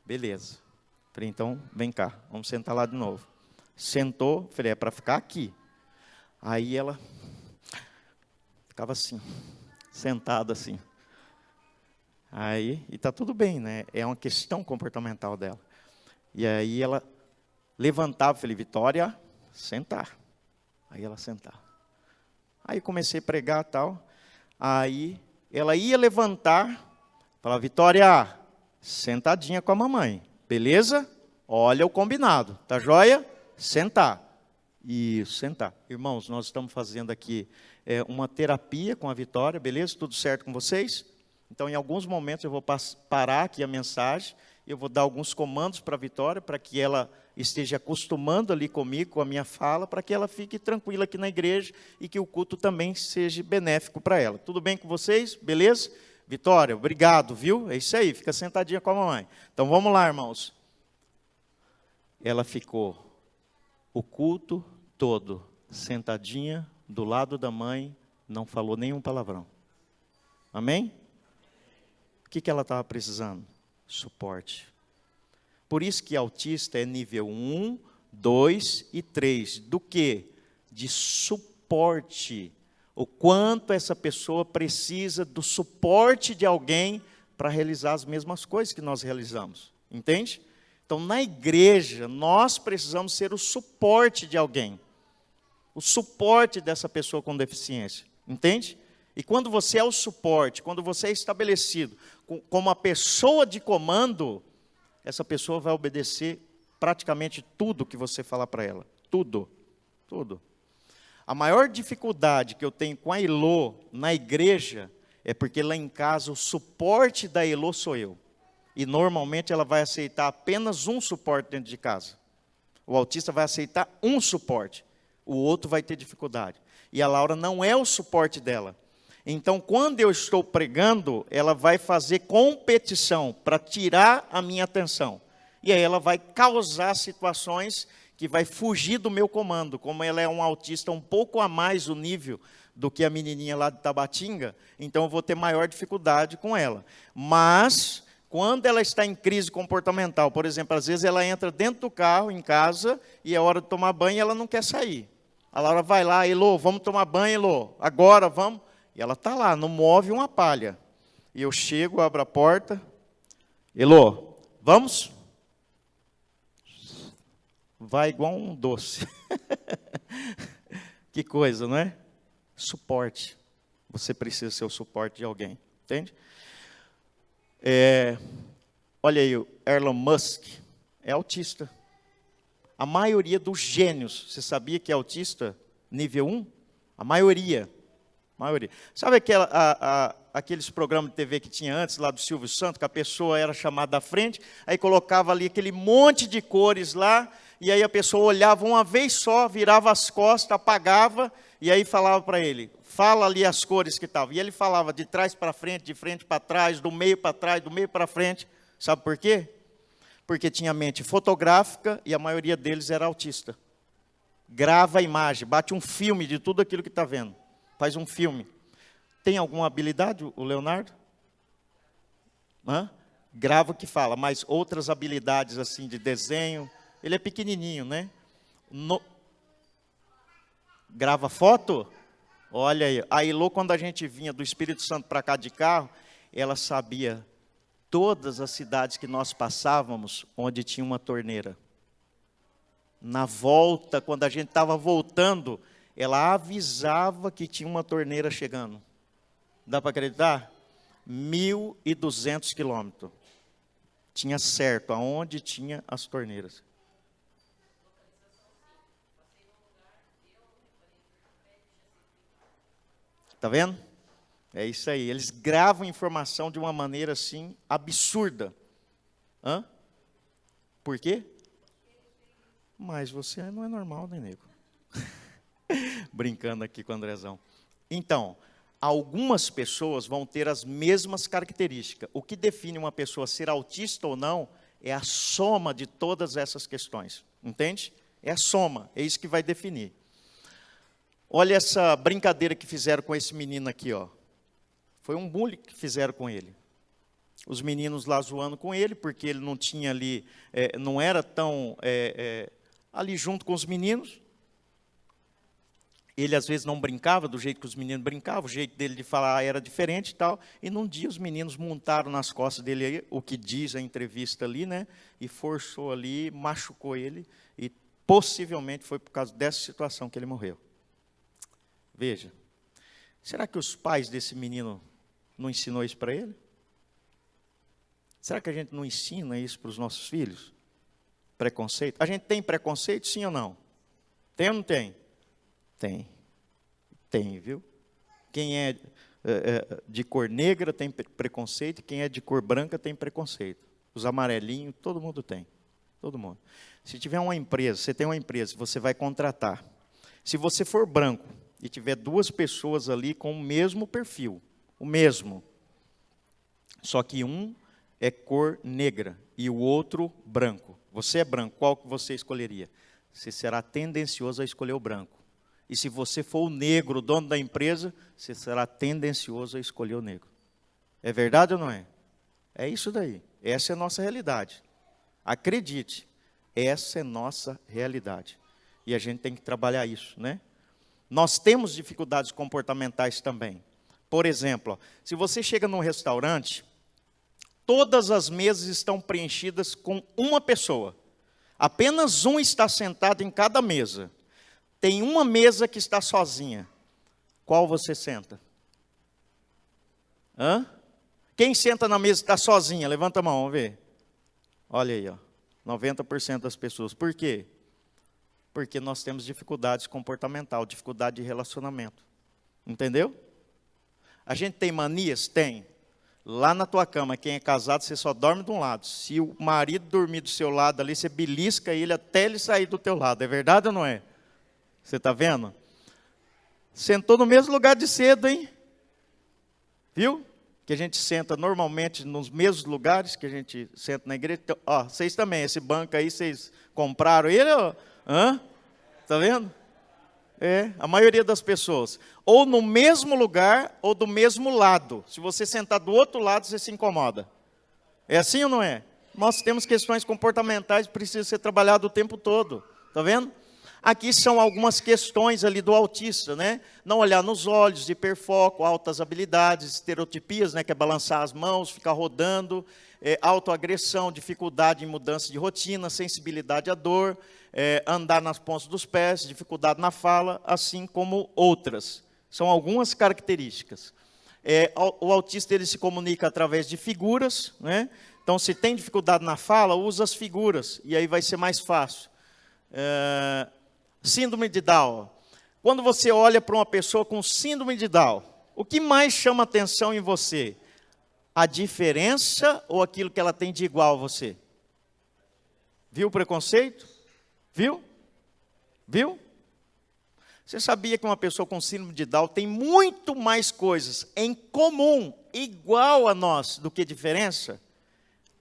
beleza. Falei, então, vem cá, vamos sentar lá de novo. Sentou, falei, é para ficar aqui. Aí ela ficava assim, sentada assim. Aí, e está tudo bem, né? É uma questão comportamental dela. E aí ela levantava, falei, Vitória, sentar. Aí ela sentava. Aí comecei a pregar e tal. Aí ela ia levantar, falava, Vitória, sentadinha com a mamãe. Beleza? Olha o combinado. Tá joia? Sentar. Isso, sentar. Irmãos, nós estamos fazendo aqui uma terapia com a Vitória, beleza? Tudo certo com vocês? Então, em alguns momentos, eu vou parar aqui a mensagem, eu vou dar alguns comandos para a Vitória, para que ela esteja acostumando ali comigo, com a minha fala, para que ela fique tranquila aqui na igreja e que o culto também seja benéfico para ela. Tudo bem com vocês? Beleza? Vitória, obrigado, viu? É isso aí, fica sentadinha com a mamãe. Então, vamos lá, irmãos. Ela ficou o culto todo sentadinha do lado da mãe, não falou nenhum palavrão. Amém? O que ela estava precisando? Suporte. Por isso que autista é nível 1, 2 e 3. Do quê? De suporte. O quanto essa pessoa precisa do suporte de alguém para realizar as mesmas coisas que nós realizamos. Entende? Então, na igreja, nós precisamos ser o suporte de alguém. O suporte dessa pessoa com deficiência. Entende? E quando você é o suporte, quando você é estabelecido como a pessoa de comando, essa pessoa vai obedecer praticamente tudo que você falar para ela. Tudo. Tudo. A maior dificuldade que eu tenho com a Elô na igreja é porque lá em casa o suporte da Elô sou eu. E normalmente ela vai aceitar apenas um suporte dentro de casa. O autista vai aceitar um suporte. O outro vai ter dificuldade. E a Laura não é o suporte dela. Então, quando eu estou pregando, ela vai fazer competição para tirar a minha atenção. E aí ela vai causar situações que vai fugir do meu comando. Como ela é um autista um pouco a mais o nível do que a menininha lá de Tabatinga, então eu vou ter maior dificuldade com ela. Mas, quando ela está em crise comportamental, por exemplo, às vezes ela entra dentro do carro, em casa, e é hora de tomar banho e ela não quer sair. A Laura vai lá, Elô, vamos tomar banho, Elô, agora, vamos. E ela está lá, não move uma palha. E eu chego, abro a porta. Elô, vamos? Vai igual um doce. Que coisa, não é? Suporte. Você precisa ser o suporte de alguém. Entende? Olha aí, o Elon Musk é autista. A maioria dos gênios, você sabia que é autista nível 1? A maioria. Sabe aqueles programas de TV que tinha antes, lá do Silvio Santos, que a pessoa era chamada à frente, aí colocava ali aquele monte de cores lá, e aí a pessoa olhava uma vez só, virava as costas, apagava, e aí falava para ele, fala ali as cores que estavam. E ele falava de trás para frente, de frente para trás, do meio para trás, do meio para frente. Sabe por quê? Porque tinha mente fotográfica e a maioria deles era autista. Grava a imagem, bate um filme de tudo aquilo que está vendo. Faz um filme. Tem alguma habilidade, o Leonardo? Grava o que fala, mas outras habilidades assim de desenho. Ele é pequenininho, né? Grava foto? Olha aí. A Elô, quando a gente vinha do Espírito Santo para cá de carro, ela sabia todas as cidades que nós passávamos onde tinha uma torneira. Na volta, quando a gente estava voltando, ela avisava que tinha uma torneira chegando. Dá para acreditar? 1.200 quilômetros. Tinha certo aonde tinha as torneiras. Está vendo? É isso aí. Eles gravam informação de uma maneira assim absurda. Hã? Por quê? Mas você não é normal, né, nego? Brincando aqui com o Andrezão. Então, algumas pessoas vão ter as mesmas características. O que define uma pessoa ser autista ou não é a soma de todas essas questões. Entende? É a soma, é isso que vai definir. Olha essa brincadeira que fizeram com esse menino aqui, ó. Foi um bullying que fizeram com ele. Os meninos lá zoando com ele, porque ele não tinha ali, não era tão ali junto com os meninos. Ele, às vezes, não brincava do jeito que os meninos brincavam, o jeito dele de falar era diferente e tal. E, num dia, os meninos montaram nas costas dele aí, o que diz a entrevista ali, né? E forçou ali, machucou ele. E, possivelmente, foi por causa dessa situação que ele morreu. Veja, será que os pais desse menino não ensinou isso para ele? Será que a gente não ensina isso para os nossos filhos? Preconceito? A gente tem preconceito, sim ou não? Tem ou não tem? Tem. Tem, viu? Quem é de cor negra tem preconceito, quem é de cor branca tem preconceito. Os amarelinhos, todo mundo tem. Todo mundo. Se tiver uma empresa, você tem uma empresa, você vai contratar. Se você for branco e tiver duas pessoas ali com o mesmo perfil, o mesmo, só que um é cor negra e o outro branco. Você é branco, qual que você escolheria? Você será tendencioso a escolher o branco. E se você for o negro, o dono da empresa, você será tendencioso a escolher o negro. É verdade ou não é? É isso daí. Essa é a nossa realidade. Acredite, essa é a nossa realidade. E a gente tem que trabalhar isso, né? Nós temos dificuldades comportamentais também. Por exemplo, ó, se você chega num restaurante, todas as mesas estão preenchidas com uma pessoa. Apenas um está sentado em cada mesa. Tem uma mesa que está sozinha. Qual você senta? Hã? Quem senta na mesa que está sozinha? Levanta a mão, vamos ver. Olha aí, ó, 90% das pessoas. Por quê? Porque nós temos dificuldades comportamental, dificuldade de relacionamento. Entendeu? A gente tem manias? Tem. Lá na tua cama, quem é casado, você só dorme de um lado. Se o marido dormir do seu lado ali, você belisca ele até ele sair do teu lado. É verdade ou não é? Você está vendo? Sentou no mesmo lugar de cedo, hein? Viu? Que a gente senta normalmente nos mesmos lugares que a gente senta na igreja. Então, ó, vocês também, esse banco aí, vocês compraram ele? Hã? Está vendo? É, a maioria das pessoas. Ou no mesmo lugar, ou do mesmo lado. Se você sentar do outro lado, você se incomoda. É assim ou não é? Nós temos questões comportamentais que precisam ser trabalhadas o tempo todo. Está vendo? Aqui são algumas questões ali do autista, né? Não olhar nos olhos, hiperfoco, altas habilidades, estereotipias, né? Que é balançar as mãos, ficar rodando, autoagressão, dificuldade em mudança de rotina, sensibilidade à dor, andar nas pontas dos pés, dificuldade na fala, assim como outras. São algumas características. O autista ele se comunica através de figuras, né? Então, se tem dificuldade na fala, usa as figuras, e aí vai ser mais fácil. Síndrome de Down. Quando você olha para uma pessoa com síndrome de Down, o que mais chama atenção em você? A diferença ou aquilo que ela tem de igual a você? Viu o preconceito? Viu? Viu? Você sabia que uma pessoa com síndrome de Down tem muito mais coisas em comum, igual a nós, do que diferença?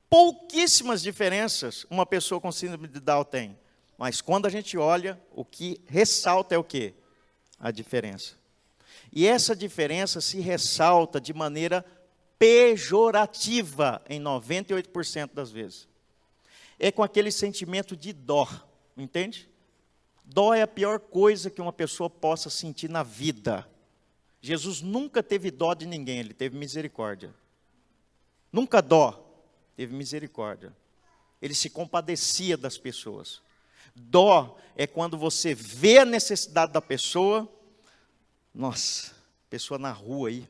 Pouquíssimas diferenças uma pessoa com síndrome de Down tem. Mas quando a gente olha, o que ressalta é o quê? A diferença. E essa diferença se ressalta de maneira pejorativa em 98% das vezes. É com aquele sentimento de dó, entende? Dó é a pior coisa que uma pessoa possa sentir na vida. Jesus nunca teve dó de ninguém, ele teve misericórdia. Nunca dó, teve misericórdia. Ele se compadecia das pessoas. Dó é quando você vê a necessidade da pessoa, nossa, pessoa na rua aí,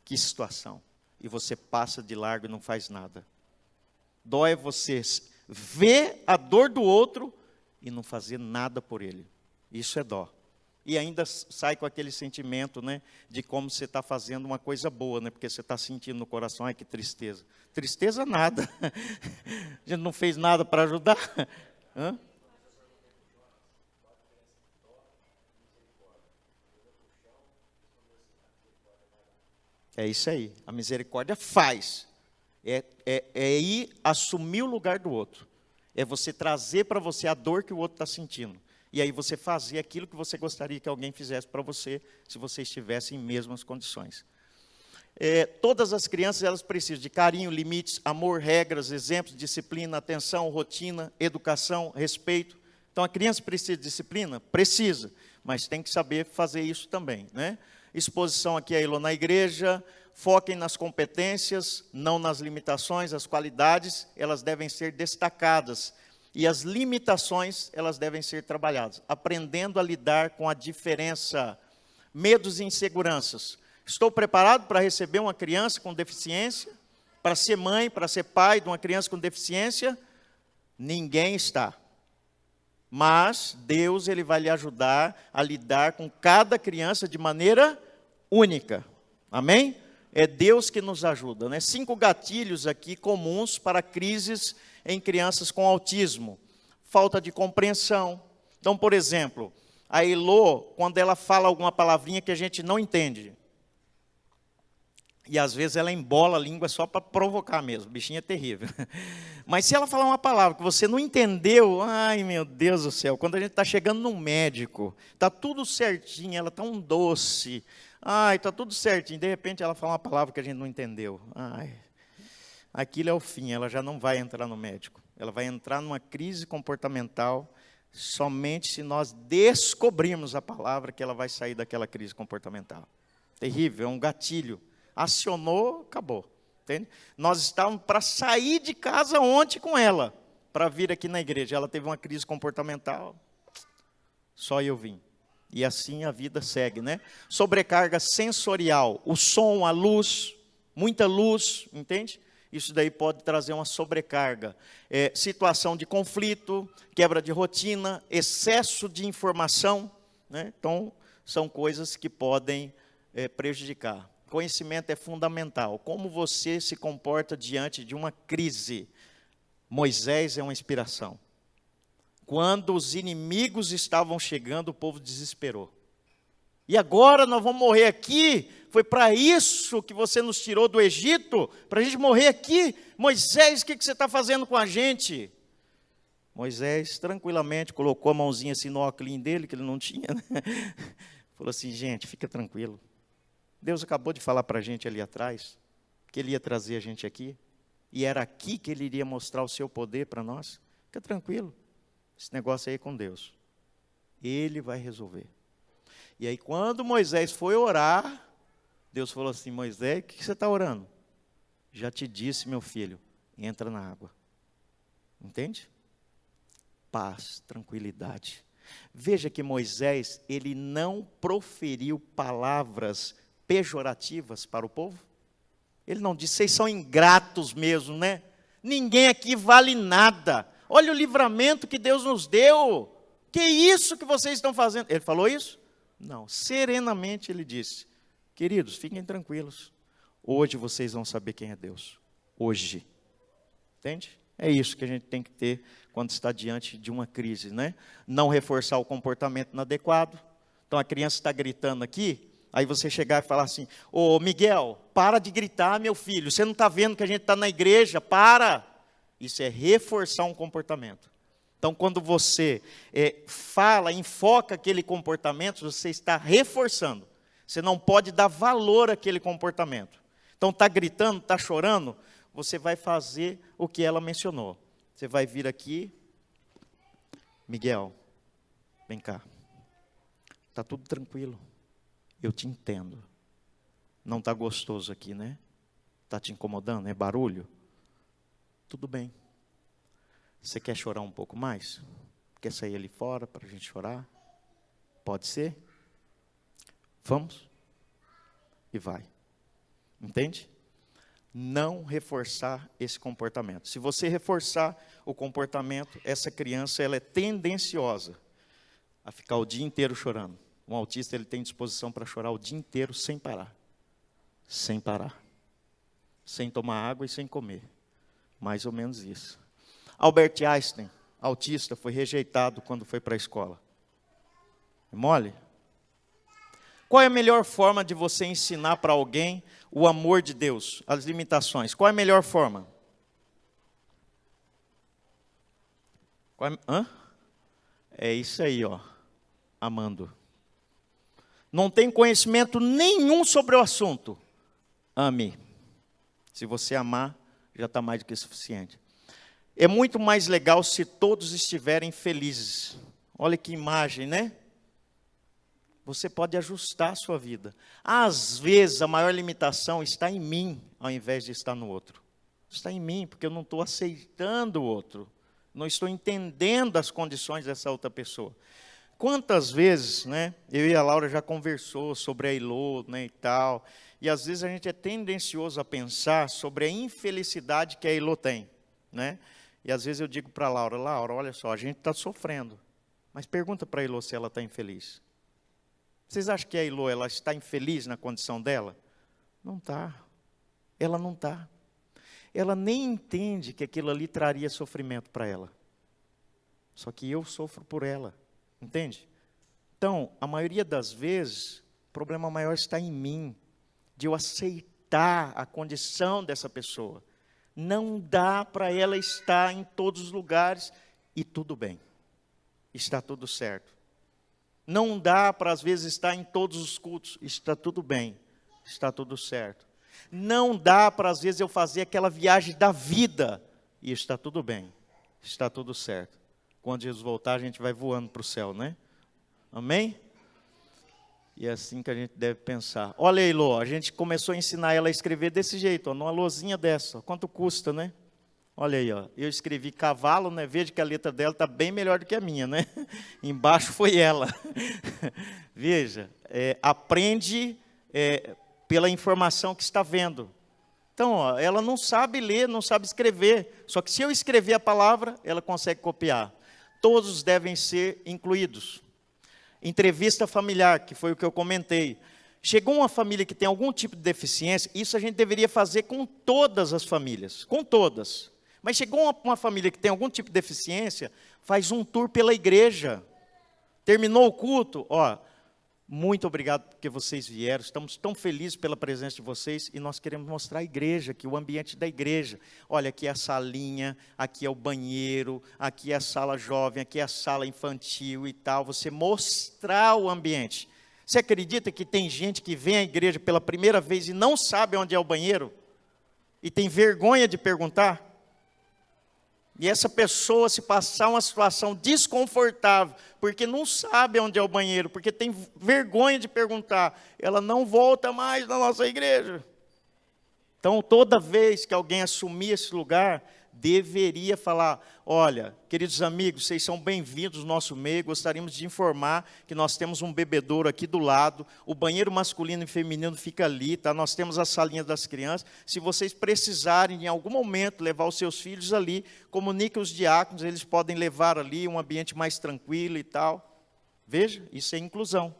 que situação, e você passa de largo e não faz nada. Dó é você ver a dor do outro e não fazer nada por ele. Isso é dó. E ainda sai com aquele sentimento, né, de como você está fazendo uma coisa boa, né, porque você está sentindo no coração, ai que tristeza. Tristeza nada. A gente não fez nada para ajudar. Hã? É isso aí. A misericórdia faz. É ir assumir o lugar do outro. É você trazer para você a dor que o outro está sentindo. E aí você fazer aquilo que você gostaria que alguém fizesse para você, se você estivesse em mesmas condições. Todas as crianças, elas precisam de carinho, limites, amor, regras, exemplos, disciplina, atenção, rotina, educação, respeito. Então, a criança precisa de disciplina? Precisa, mas tem que saber fazer isso também, né? Exposição aqui a Elô na igreja, foquem nas competências, não nas limitações, as qualidades, elas devem ser destacadas. E as limitações, elas devem ser trabalhadas, aprendendo a lidar com a diferença, medos e inseguranças. Estou preparado para receber uma criança com deficiência? Para ser mãe, para ser pai de uma criança com deficiência? Ninguém está. Mas Deus, Ele vai lhe ajudar a lidar com cada criança de maneira única. Amém? É Deus que nos ajuda, né? 5 gatilhos aqui comuns para crises em crianças com autismo. Falta de compreensão. Então, por exemplo, a Elô, quando ela fala alguma palavrinha que a gente não entende, e às vezes ela embola a língua só para provocar mesmo, o bichinho é terrível. Mas se ela falar uma palavra que você não entendeu, ai meu Deus do céu, quando a gente está chegando num médico, está tudo certinho, ela está um doce, ai, está tudo certinho, de repente ela fala uma palavra que a gente não entendeu, ai, aquilo é o fim, ela já não vai entrar no médico, ela vai entrar numa crise comportamental, somente se nós descobrirmos a palavra que ela vai sair daquela crise comportamental. Terrível, é um gatilho. Acionou, acabou. Entende? Nós estávamos para sair de casa ontem com ela, para vir aqui na igreja. Ela teve uma crise comportamental, só eu vim. E assim a vida segue, né? Sobrecarga sensorial, o som, a luz, muita luz, entende? Isso daí pode trazer uma sobrecarga. Situação de conflito, quebra de rotina, excesso de informação, né? Então, são coisas que podem prejudicar. Conhecimento é fundamental. Como você se comporta diante de uma crise? Moisés é uma inspiração. Quando os inimigos estavam chegando, o povo desesperou. E agora nós vamos morrer aqui? Foi para isso que você nos tirou do Egito? Para a gente morrer aqui? Moisés, o que você está fazendo com a gente? Moisés, tranquilamente, colocou a mãozinha assim no óculos dele, que ele não tinha, né? Falou assim, gente, fica tranquilo. Deus acabou de falar para a gente ali atrás, que Ele ia trazer a gente aqui, e era aqui que Ele iria mostrar o seu poder para nós. Fica tranquilo, esse negócio aí é com Deus. Ele vai resolver. E aí quando Moisés foi orar, Deus falou assim, Moisés, o que você está orando? Já te disse, meu filho, entra na água. Entende? Paz, tranquilidade. Veja que Moisés, ele não proferiu palavras pejorativas para o povo. Ele não disse, vocês são ingratos mesmo, né? Ninguém aqui vale nada. Olha o livramento que Deus nos deu. Que isso que vocês estão fazendo? Ele falou isso? Não. Serenamente ele disse, queridos, fiquem tranquilos. Hoje vocês vão saber quem é Deus. Hoje. Entende? É isso que a gente tem que ter quando está diante de uma crise, né? Não reforçar o comportamento inadequado. Então a criança está gritando aqui, aí você chegar e falar assim, ô Miguel, para de gritar, meu filho, você não está vendo que a gente está na igreja, para. Isso é reforçar um comportamento. Então, quando você fala, enfoca aquele comportamento, você está reforçando. Você não pode dar valor àquele comportamento. Então, está gritando, está chorando, você vai fazer o que ela mencionou. Você vai vir aqui, Miguel, vem cá, está tudo tranquilo. Eu te entendo. Não está gostoso aqui, né? Está te incomodando? É barulho? Tudo bem. Você quer chorar um pouco mais? quer sair ali fora para a gente chorar? Pode ser? Vamos? E vai. Entende? Não reforçar esse comportamento. Se você reforçar o comportamento, essa criança ela é tendenciosa a ficar o dia inteiro chorando. Um autista ele tem disposição para chorar o dia inteiro sem parar. Sem parar. Sem tomar água e sem comer. Mais ou menos isso. Albert Einstein, autista, foi rejeitado quando foi para a escola. É mole? Qual é a melhor forma de você ensinar para alguém o amor de Deus, as limitações? Qual é a melhor forma? É isso aí, ó. Amando. Não tem conhecimento nenhum sobre o assunto. Ame. Se você amar, já está mais do que suficiente. É muito mais legal se todos estiverem felizes. Olha que imagem, né? Você pode ajustar a sua vida. Às vezes, a maior limitação está em mim, ao invés de estar no outro. Está em mim, porque eu não estou aceitando o outro. Não estou entendendo as condições dessa outra pessoa. Quantas vezes, né, eu e a Laura já conversou sobre a Elô, né, e tal, e às vezes a gente é tendencioso a pensar sobre a infelicidade que a Elô tem, né? E às vezes eu digo para a Laura, olha só, a gente está sofrendo, mas pergunta para a Elô se ela está infeliz. Vocês acham que a Elô ela está infeliz na condição dela? Não está. Ela não está. Ela nem entende que aquilo ali traria sofrimento para ela. Só que eu sofro por ela. Entende? Então, a maioria das vezes, o problema maior está em mim, de eu aceitar a condição dessa pessoa. Não dá para ela estar em todos os lugares e tudo bem. Está tudo certo. Não dá para, às vezes, estar em todos os cultos. Está tudo bem. Está tudo certo. Não dá para, às vezes, eu fazer aquela viagem da vida. E está tudo bem. Está tudo certo. Quando Jesus voltar, a gente vai voando para o céu, né? Amém? E é assim que a gente deve pensar. Olha aí, Lô, a gente começou a ensinar ela a escrever desse jeito, ó, numa lousinha dessa. Quanto custa, né? Olha aí, ó. Eu escrevi cavalo, né? Veja que a letra dela está bem melhor do que a minha, né? Embaixo foi ela. Veja, aprende pela informação que está vendo. Então, ó, ela não sabe ler, não sabe escrever. Só que se eu escrever a palavra, ela consegue copiar. Todos devem ser incluídos. Entrevista familiar, que foi o que eu comentei. Chegou uma família que tem algum tipo de deficiência, isso a gente deveria fazer com todas as famílias, com todas. Mas chegou uma família que tem algum tipo de deficiência, faz um tour pela igreja. Terminou o culto, ó, muito obrigado porque vocês vieram, estamos tão felizes pela presença de vocês e nós queremos mostrar a igreja, aqui, o ambiente da igreja. Olha, aqui é a salinha, aqui é o banheiro, aqui é a sala jovem, aqui é a sala infantil e tal. Você mostrar o ambiente. Você acredita que tem gente que vem à igreja pela primeira vez e não sabe onde é o banheiro? E tem vergonha de perguntar? E essa pessoa, se passar uma situação desconfortável, porque não sabe onde é o banheiro, porque tem vergonha de perguntar, ela não volta mais na nossa igreja. Então, toda vez que alguém assumir esse lugar, deveria falar, olha, queridos amigos, vocês são bem-vindos no nosso meio, gostaríamos de informar que nós temos um bebedouro aqui do lado, o banheiro masculino e feminino fica ali, tá? Nós temos a salinha das crianças, se vocês precisarem em algum momento levar os seus filhos ali, comunique os diáconos, eles podem levar ali um ambiente mais tranquilo e tal. Veja, isso é inclusão,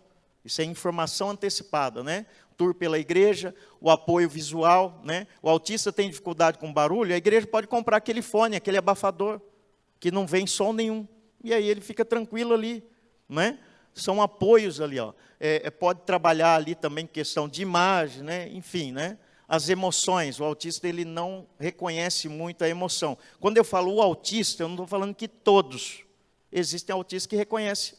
isso é informação antecipada, né? Tour pela igreja, o apoio visual, né? O autista tem dificuldade com barulho, a igreja pode comprar aquele fone, aquele abafador, que não vem som nenhum, e aí ele fica tranquilo ali, né? São apoios ali, ó. Pode trabalhar ali também questão de imagem, né? Enfim, né? As emoções, o autista ele não reconhece muito a emoção. Quando eu falo o autista, eu não estou falando que todos. Existem autistas que reconhecem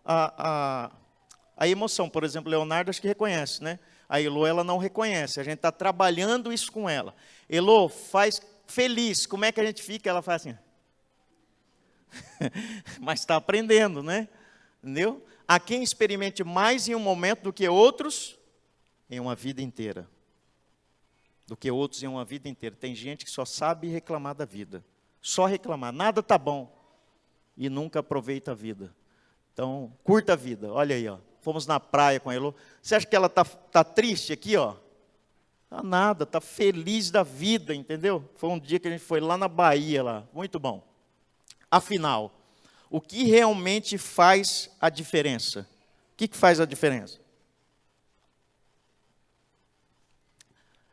a emoção. Por exemplo, Leonardo acho que reconhece, né? A Elô, ela não reconhece. A gente está trabalhando isso com ela. Elô, faz feliz. Como é que a gente fica? Ela faz assim. Mas está aprendendo, né? Entendeu? Há quem experimente mais em um momento do que outros em uma vida inteira. Do que outros em uma vida inteira. Tem gente que só sabe reclamar da vida. Só reclamar. Nada está bom. e nunca aproveita a vida. Então, curta a vida. Olha aí, ó. Fomos na praia com a Elô. Você acha que ela tá triste aqui, ó? Tá nada, tá feliz da vida, entendeu? Foi um dia que a gente foi lá na Bahia, lá. Muito bom. Afinal, o que realmente faz a diferença? O que faz a diferença?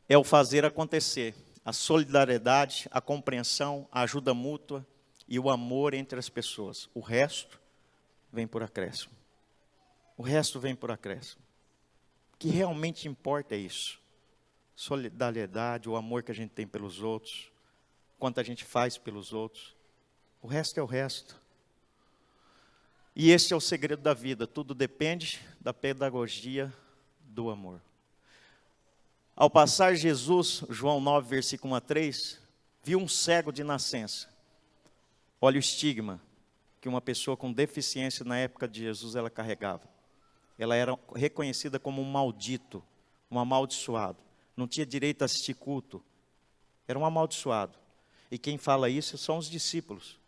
É o fazer acontecer. A solidariedade, a compreensão, a ajuda mútua e o amor entre as pessoas. O resto vem por acréscimo. O resto vem por acréscimo. O que realmente importa é isso. Solidariedade, o amor que a gente tem pelos outros, quanto a gente faz pelos outros. O resto é o resto. E esse é o segredo da vida. Tudo depende da pedagogia do amor. Ao passar Jesus, João 9, versículo 1 a 3, viu um cego de nascença. Olha o estigma que uma pessoa com deficiência na época de Jesus ela carregava. Ela era reconhecida como um maldito, um amaldiçoado. Não tinha direito a assistir culto. Era um amaldiçoado. E quem fala isso são os discípulos.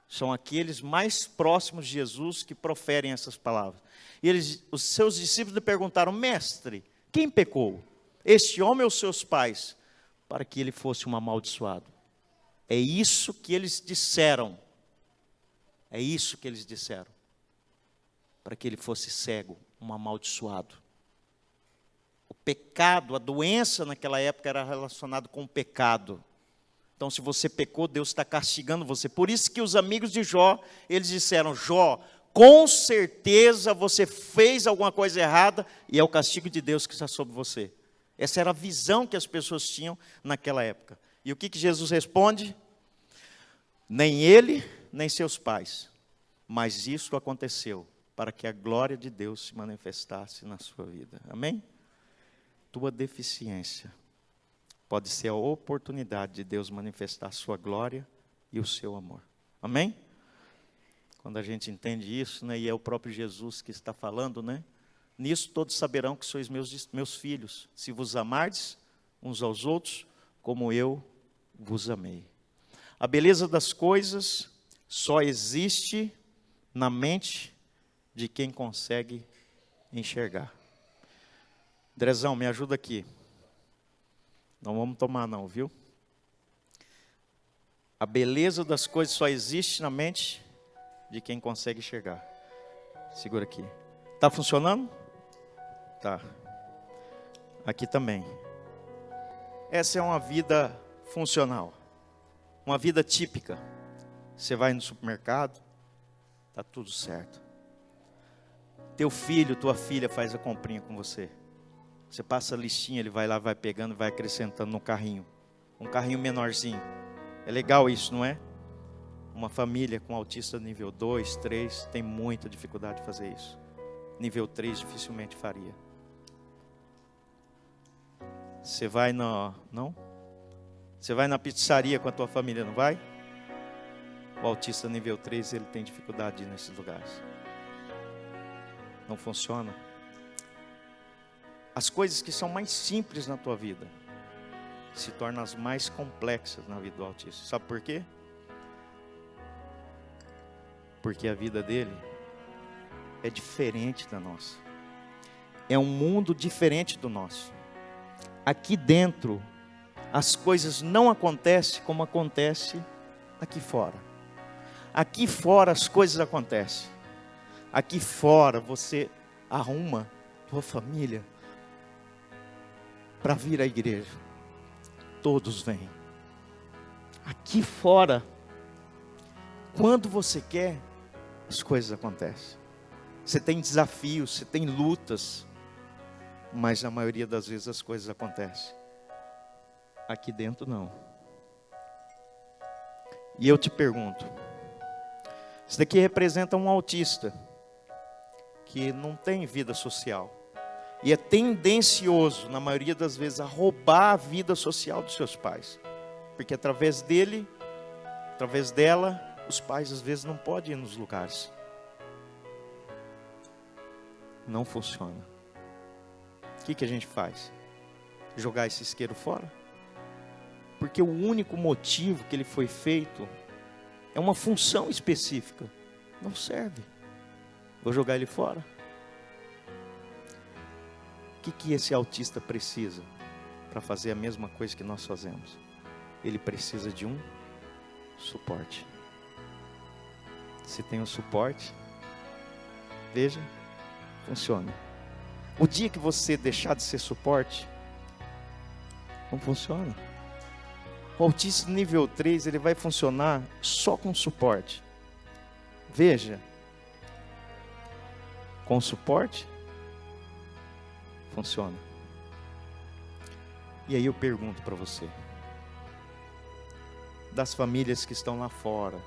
São aqueles mais próximos de Jesus que proferem essas palavras. E os seus discípulos lhe perguntaram: mestre, quem pecou? Este homem ou seus pais? Para que ele fosse um amaldiçoado. É isso que eles disseram. É isso que eles disseram. Para que ele fosse cego, um amaldiçoado. O pecado, a doença naquela época era relacionado com o pecado. Então, se você pecou, Deus está castigando você. Por isso que os amigos de Jó, eles disseram: Jó, com certeza você fez alguma coisa errada e é o castigo de Deus que está sobre você. Essa era a visão que as pessoas tinham naquela época. E o que Jesus responde? Nem ele, nem seus pais. Mas isso aconteceu para que a glória de Deus se manifestasse na sua vida. Amém? Tua deficiência pode ser a oportunidade de Deus manifestar a sua glória e o seu amor. Amém? Quando a gente entende isso, né, e é o próprio Jesus que está falando, né? Nisso todos saberão que sois meus filhos, se vos amardes uns aos outros, como eu vos amei. A beleza das coisas só existe na mente de quem consegue enxergar. Drezão, me ajuda aqui. Não vamos tomar não, viu? A beleza das coisas só existe na mente de quem consegue enxergar. Segura aqui. Está funcionando? Tá. Aqui também. Essa é uma vida funcional. Uma vida típica. Você vai no supermercado, está tudo certo. Teu filho, tua filha faz a comprinha com você. Você passa a listinha, ele vai lá, vai pegando, vai acrescentando no carrinho. Um carrinho menorzinho. É legal isso, não é? Uma família com autista nível 2, 3, tem muita dificuldade de fazer isso. Nível 3 dificilmente faria. Você vai não? Você vai na pizzaria com a tua família, não vai? O autista nível 3, ele tem dificuldade nesses lugares. Não funciona. As coisas que são mais simples na tua vida se tornam as mais complexas na vida do autista. Sabe por quê? Porque a vida dele é diferente da nossa. É um mundo diferente do nosso. Aqui dentro, as coisas não acontecem como acontece aqui fora. Aqui fora as coisas acontecem. Aqui fora você arruma tua família para vir à igreja. Todos vêm. Aqui fora, quando você quer, as coisas acontecem. Você tem desafios, você tem lutas, mas a maioria das vezes as coisas acontecem. Aqui dentro não. E eu te pergunto, isso daqui representa um autista que não tem vida social e é tendencioso, na maioria das vezes, a roubar a vida social dos seus pais, porque através dele, através dela, os pais às vezes não podem ir nos lugares. Não funciona. O que a gente faz? Jogar esse isqueiro fora? Porque o único motivo que ele foi feito é uma função específica. Não serve. Vou jogar ele fora. O que esse autista precisa para fazer a mesma coisa que nós fazemos? Ele precisa de um suporte. Se tem um suporte, veja, funciona. O dia que você deixar de ser suporte, não funciona. O autista nível 3, ele vai funcionar só com suporte. Veja, com suporte, funciona. E aí eu pergunto para você, das famílias que estão lá fora,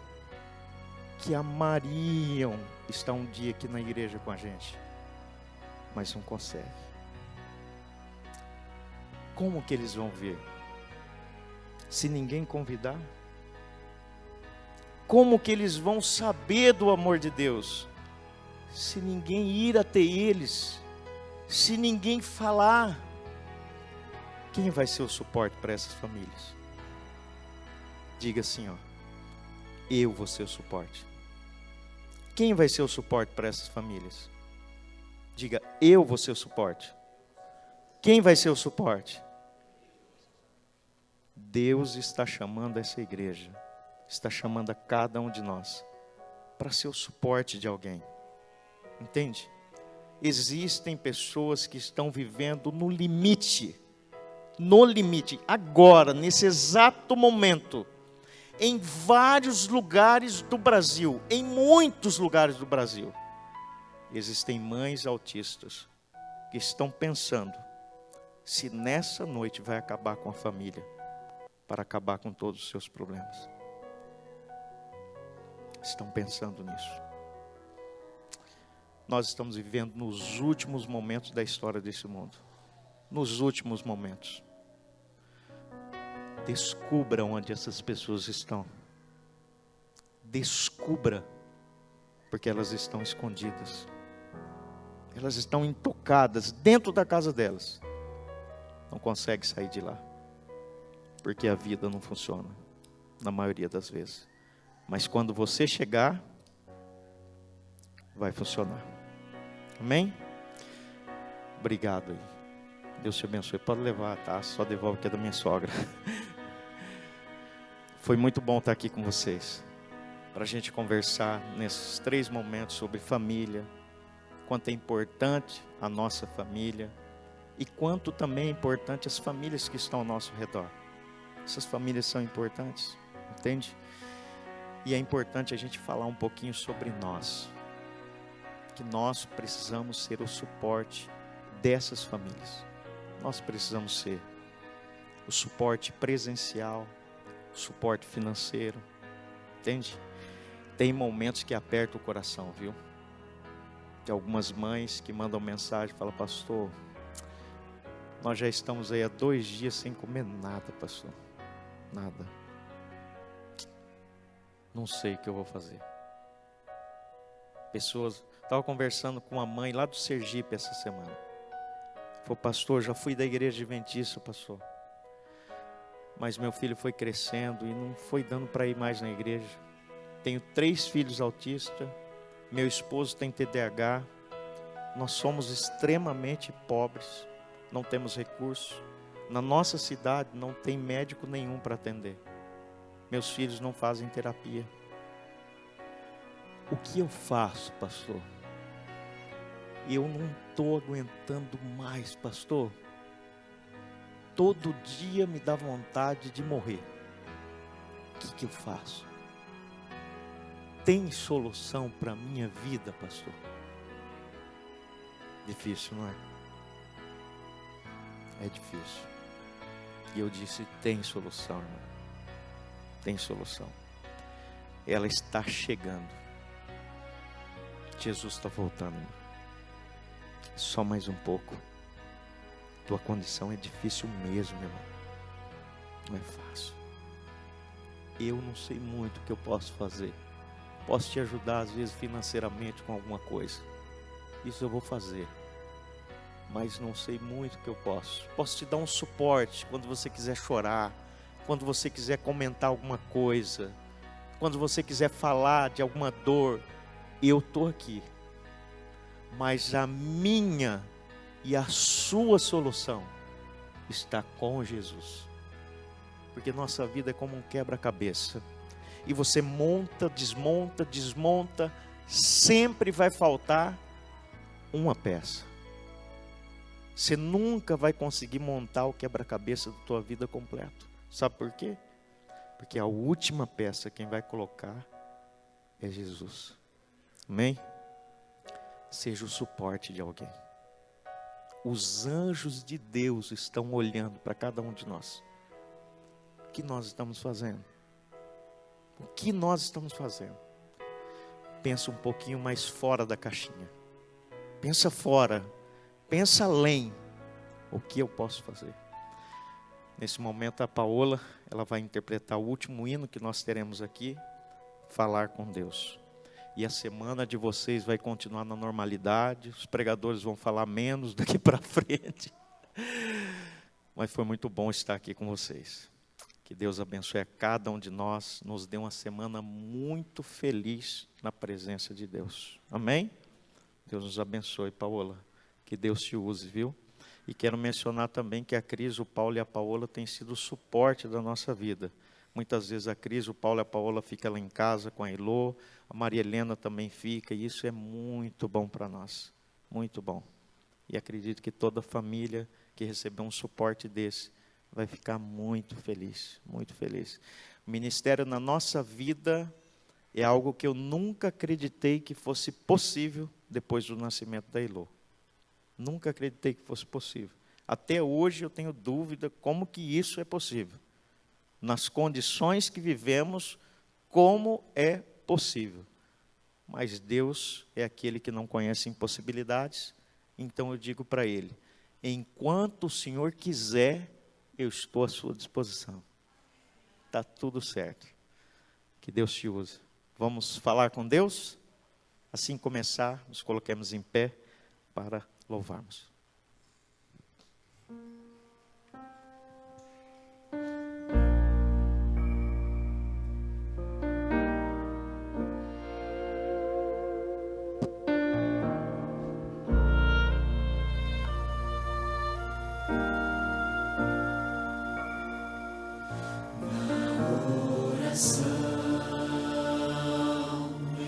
que amariam estar um dia aqui na igreja com a gente, mas não consegue. Como que eles vão ver? Se ninguém convidar? Como que eles vão saber do amor de Deus? Se ninguém ir até eles, se ninguém falar, quem vai ser o suporte para essas famílias? Diga assim, ó, eu vou ser o suporte. Quem vai ser o suporte para essas famílias? Diga, eu vou ser o suporte. Quem vai ser o suporte? Deus está chamando essa igreja, está chamando a cada um de nós para ser o suporte de alguém. Entende? Existem pessoas que estão vivendo no limite, agora, nesse exato momento, em vários lugares do Brasil, em muitos lugares do Brasil, existem mães autistas que estão pensando se nessa noite vai acabar com a família, para acabar com todos os seus problemas. Estão pensando nisso. Nós estamos vivendo nos últimos momentos da história desse mundo. Nos últimos momentos. Descubra onde essas pessoas estão. Descubra, porque elas estão escondidas. Elas estão intocadas dentro da casa delas. Não conseguem sair de lá. Porque a vida não funciona, na maioria das vezes. Mas quando você chegar, vai funcionar. Amém? Obrigado aí. Deus te abençoe. Pode levar, tá? Só devolve que é da minha sogra. Foi muito bom estar aqui com vocês. Para a gente conversar nesses 3 momentos sobre família. Quanto é importante a nossa família. E quanto também é importante as famílias que estão ao nosso redor. Essas famílias são importantes. Entende? E é importante a gente falar um pouquinho sobre nós. Que nós precisamos ser o suporte dessas famílias. Nós precisamos ser o suporte presencial, o suporte financeiro. Entende? Tem momentos que aperta o coração, viu? Tem algumas mães que mandam mensagem e falam, pastor, nós já estamos aí há 2 dias sem comer nada, pastor. Nada. Não sei o que eu vou fazer. Estava conversando com uma mãe lá do Sergipe essa semana. Falou, pastor, já fui da igreja adventista, pastor. Mas meu filho foi crescendo e não foi dando para ir mais na igreja. Tenho 3 filhos autistas. Meu esposo tem TDAH. Nós somos extremamente pobres. Não temos recursos. Na nossa cidade não tem médico nenhum para atender. Meus filhos não fazem terapia. O que eu faço, pastor? Eu não estou aguentando mais, pastor. Todo dia me dá vontade de morrer. O que eu faço? Tem solução para a minha vida, pastor? Difícil, não é? É difícil. E eu disse, tem solução, irmão. Tem solução. Ela está chegando. Jesus está voltando. Só mais um pouco. Tua condição é difícil mesmo, meu irmão. Não é fácil. Eu não sei muito o que eu posso fazer. Posso te ajudar às vezes financeiramente com alguma coisa. Isso eu vou fazer. Mas não sei muito o que eu posso. Posso te dar um suporte quando você quiser chorar. Quando você quiser comentar alguma coisa. quando você quiser falar de alguma dor, eu estou aqui. Mas a minha e a sua solução está com Jesus. Porque nossa vida é como um quebra-cabeça. E você monta, desmonta, desmonta, sempre vai faltar uma peça. Você nunca vai conseguir montar o quebra-cabeça da tua vida completo. Sabe por quê? Porque a última peça quem vai colocar é Jesus. Amém? Seja o suporte de alguém. Os anjos de Deus estão olhando para cada um de nós. O que nós estamos fazendo? O que nós estamos fazendo? Pensa um pouquinho mais fora da caixinha. Pensa fora. Pensa além. O que eu posso fazer? Nesse momento a Paola, ela vai interpretar o último hino que nós teremos aqui. Falar com Deus. E a semana de vocês vai continuar na normalidade. Os pregadores vão falar menos daqui para frente. Mas foi muito bom estar aqui com vocês. Que Deus abençoe a cada um de nós. Nos dê uma semana muito feliz na presença de Deus. Amém? Deus nos abençoe, Paola. Que Deus te use, viu? E quero mencionar também que a Cris, o Paulo e a Paola têm sido o suporte da nossa vida. Muitas vezes a Cris, o Paulo e a Paola ficam lá em casa com a Elô, a Maria Helena também fica, e isso é muito bom para nós, muito bom. E acredito que toda família que receber um suporte desse vai ficar muito feliz, muito feliz. O ministério na nossa vida é algo que eu nunca acreditei que fosse possível depois do nascimento da Elô. Nunca acreditei que fosse possível. Até hoje eu tenho dúvida como que isso é possível. Nas condições que vivemos, como é possível. Mas Deus é aquele que não conhece impossibilidades, então eu digo para Ele, enquanto o Senhor quiser, eu estou à sua disposição. Está tudo certo. Que Deus te use. Vamos falar com Deus? Assim começar, nos coloquemos em pé para louvarmos.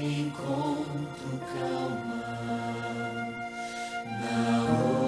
Encontro calma na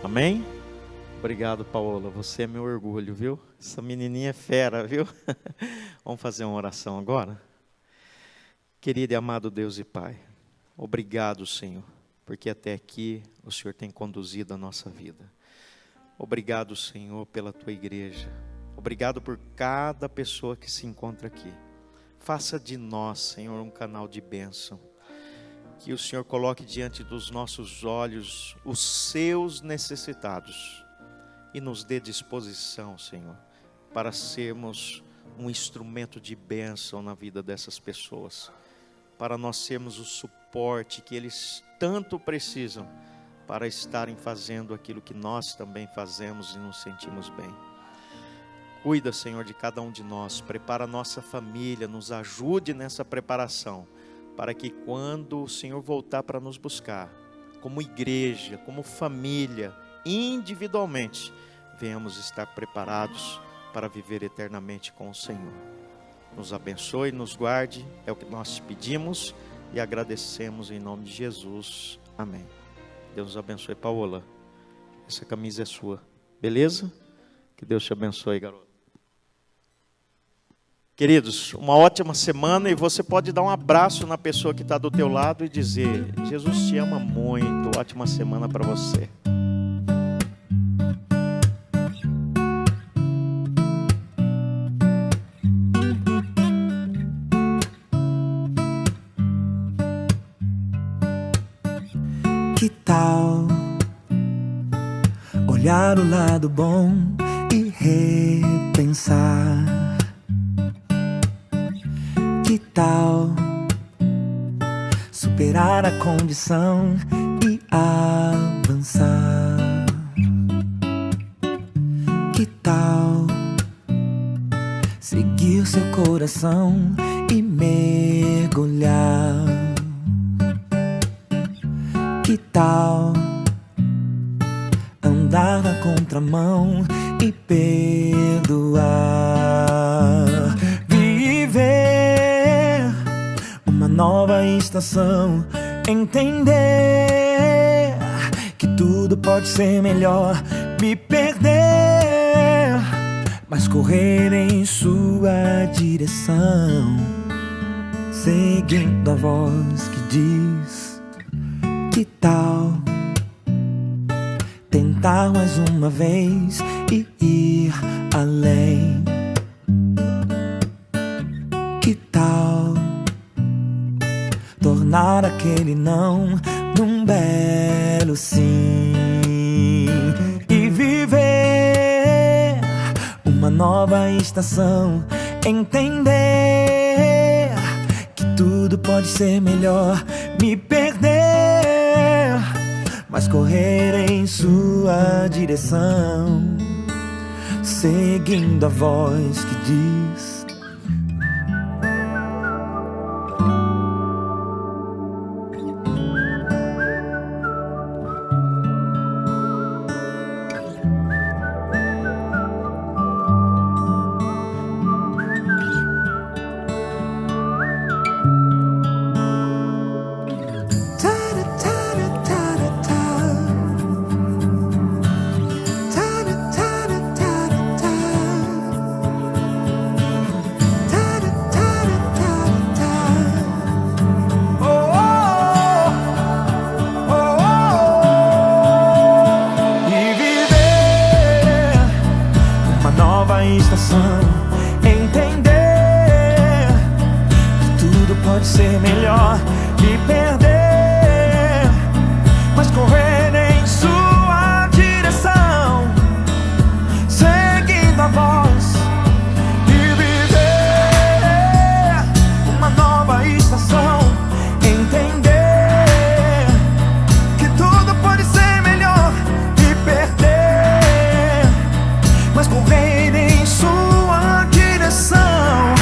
Amém? Obrigado, Paola. Você é meu orgulho, viu? Essa menininha é fera, viu? Vamos fazer uma oração agora? Querido e amado Deus e Pai, obrigado, Senhor, porque até aqui o Senhor tem conduzido a nossa vida. Obrigado, Senhor, pela Tua igreja. Obrigado por cada pessoa que se encontra aqui. Faça de nós, Senhor, um canal de bênção. Que o Senhor coloque diante dos nossos olhos os seus necessitados e nos dê disposição, Senhor, para sermos um instrumento de bênção na vida dessas pessoas, para nós sermos o suporte que eles tanto precisam para estarem fazendo aquilo que nós também fazemos e nos sentimos bem. Cuida, Senhor, de cada um de nós, prepara a nossa família, nos ajude nessa preparação, para que quando o Senhor voltar para nos buscar, como igreja, como família, individualmente, venhamos estar preparados para viver eternamente com o Senhor. Nos abençoe, nos guarde, é o que nós te pedimos e agradecemos em nome de Jesus. Amém. Deus nos abençoe. Paola, essa camisa é sua, beleza? Que Deus te abençoe, garoto. Queridos, uma ótima semana, e você pode dar um abraço na pessoa que está do teu lado e dizer: Jesus te ama muito, ótima semana para você. Que tal olhar o lado bom e repensar? Que tal superar a condição e avançar? Que tal seguir seu coração e mergulhar? Que tal andar na contramão e perdoar? Viver uma nova estação, entender que tudo pode ser melhor, me perder, mas correr em sua direção, seguindo a voz que diz: que tal tentar mais uma vez e ir além? Que tal tornar aquele não num belo sim e viver uma nova estação, entender que tudo pode ser melhor, me perder, mas correr em sua direção, seguindo a voz que diz: pode ser melhor que perder, mas correr em sua direção, seguindo a voz e viver uma nova estação. Entender que tudo pode ser melhor que perder, mas correr em sua direção,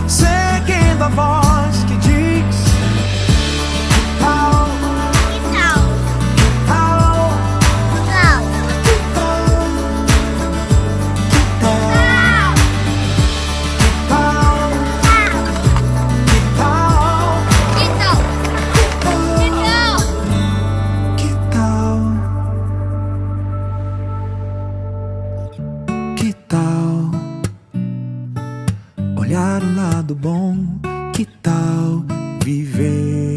seguindo a voz que diz: que tal, que tal, que tal, que tal, que tal, que tal olhar o lado bom? Que tal viver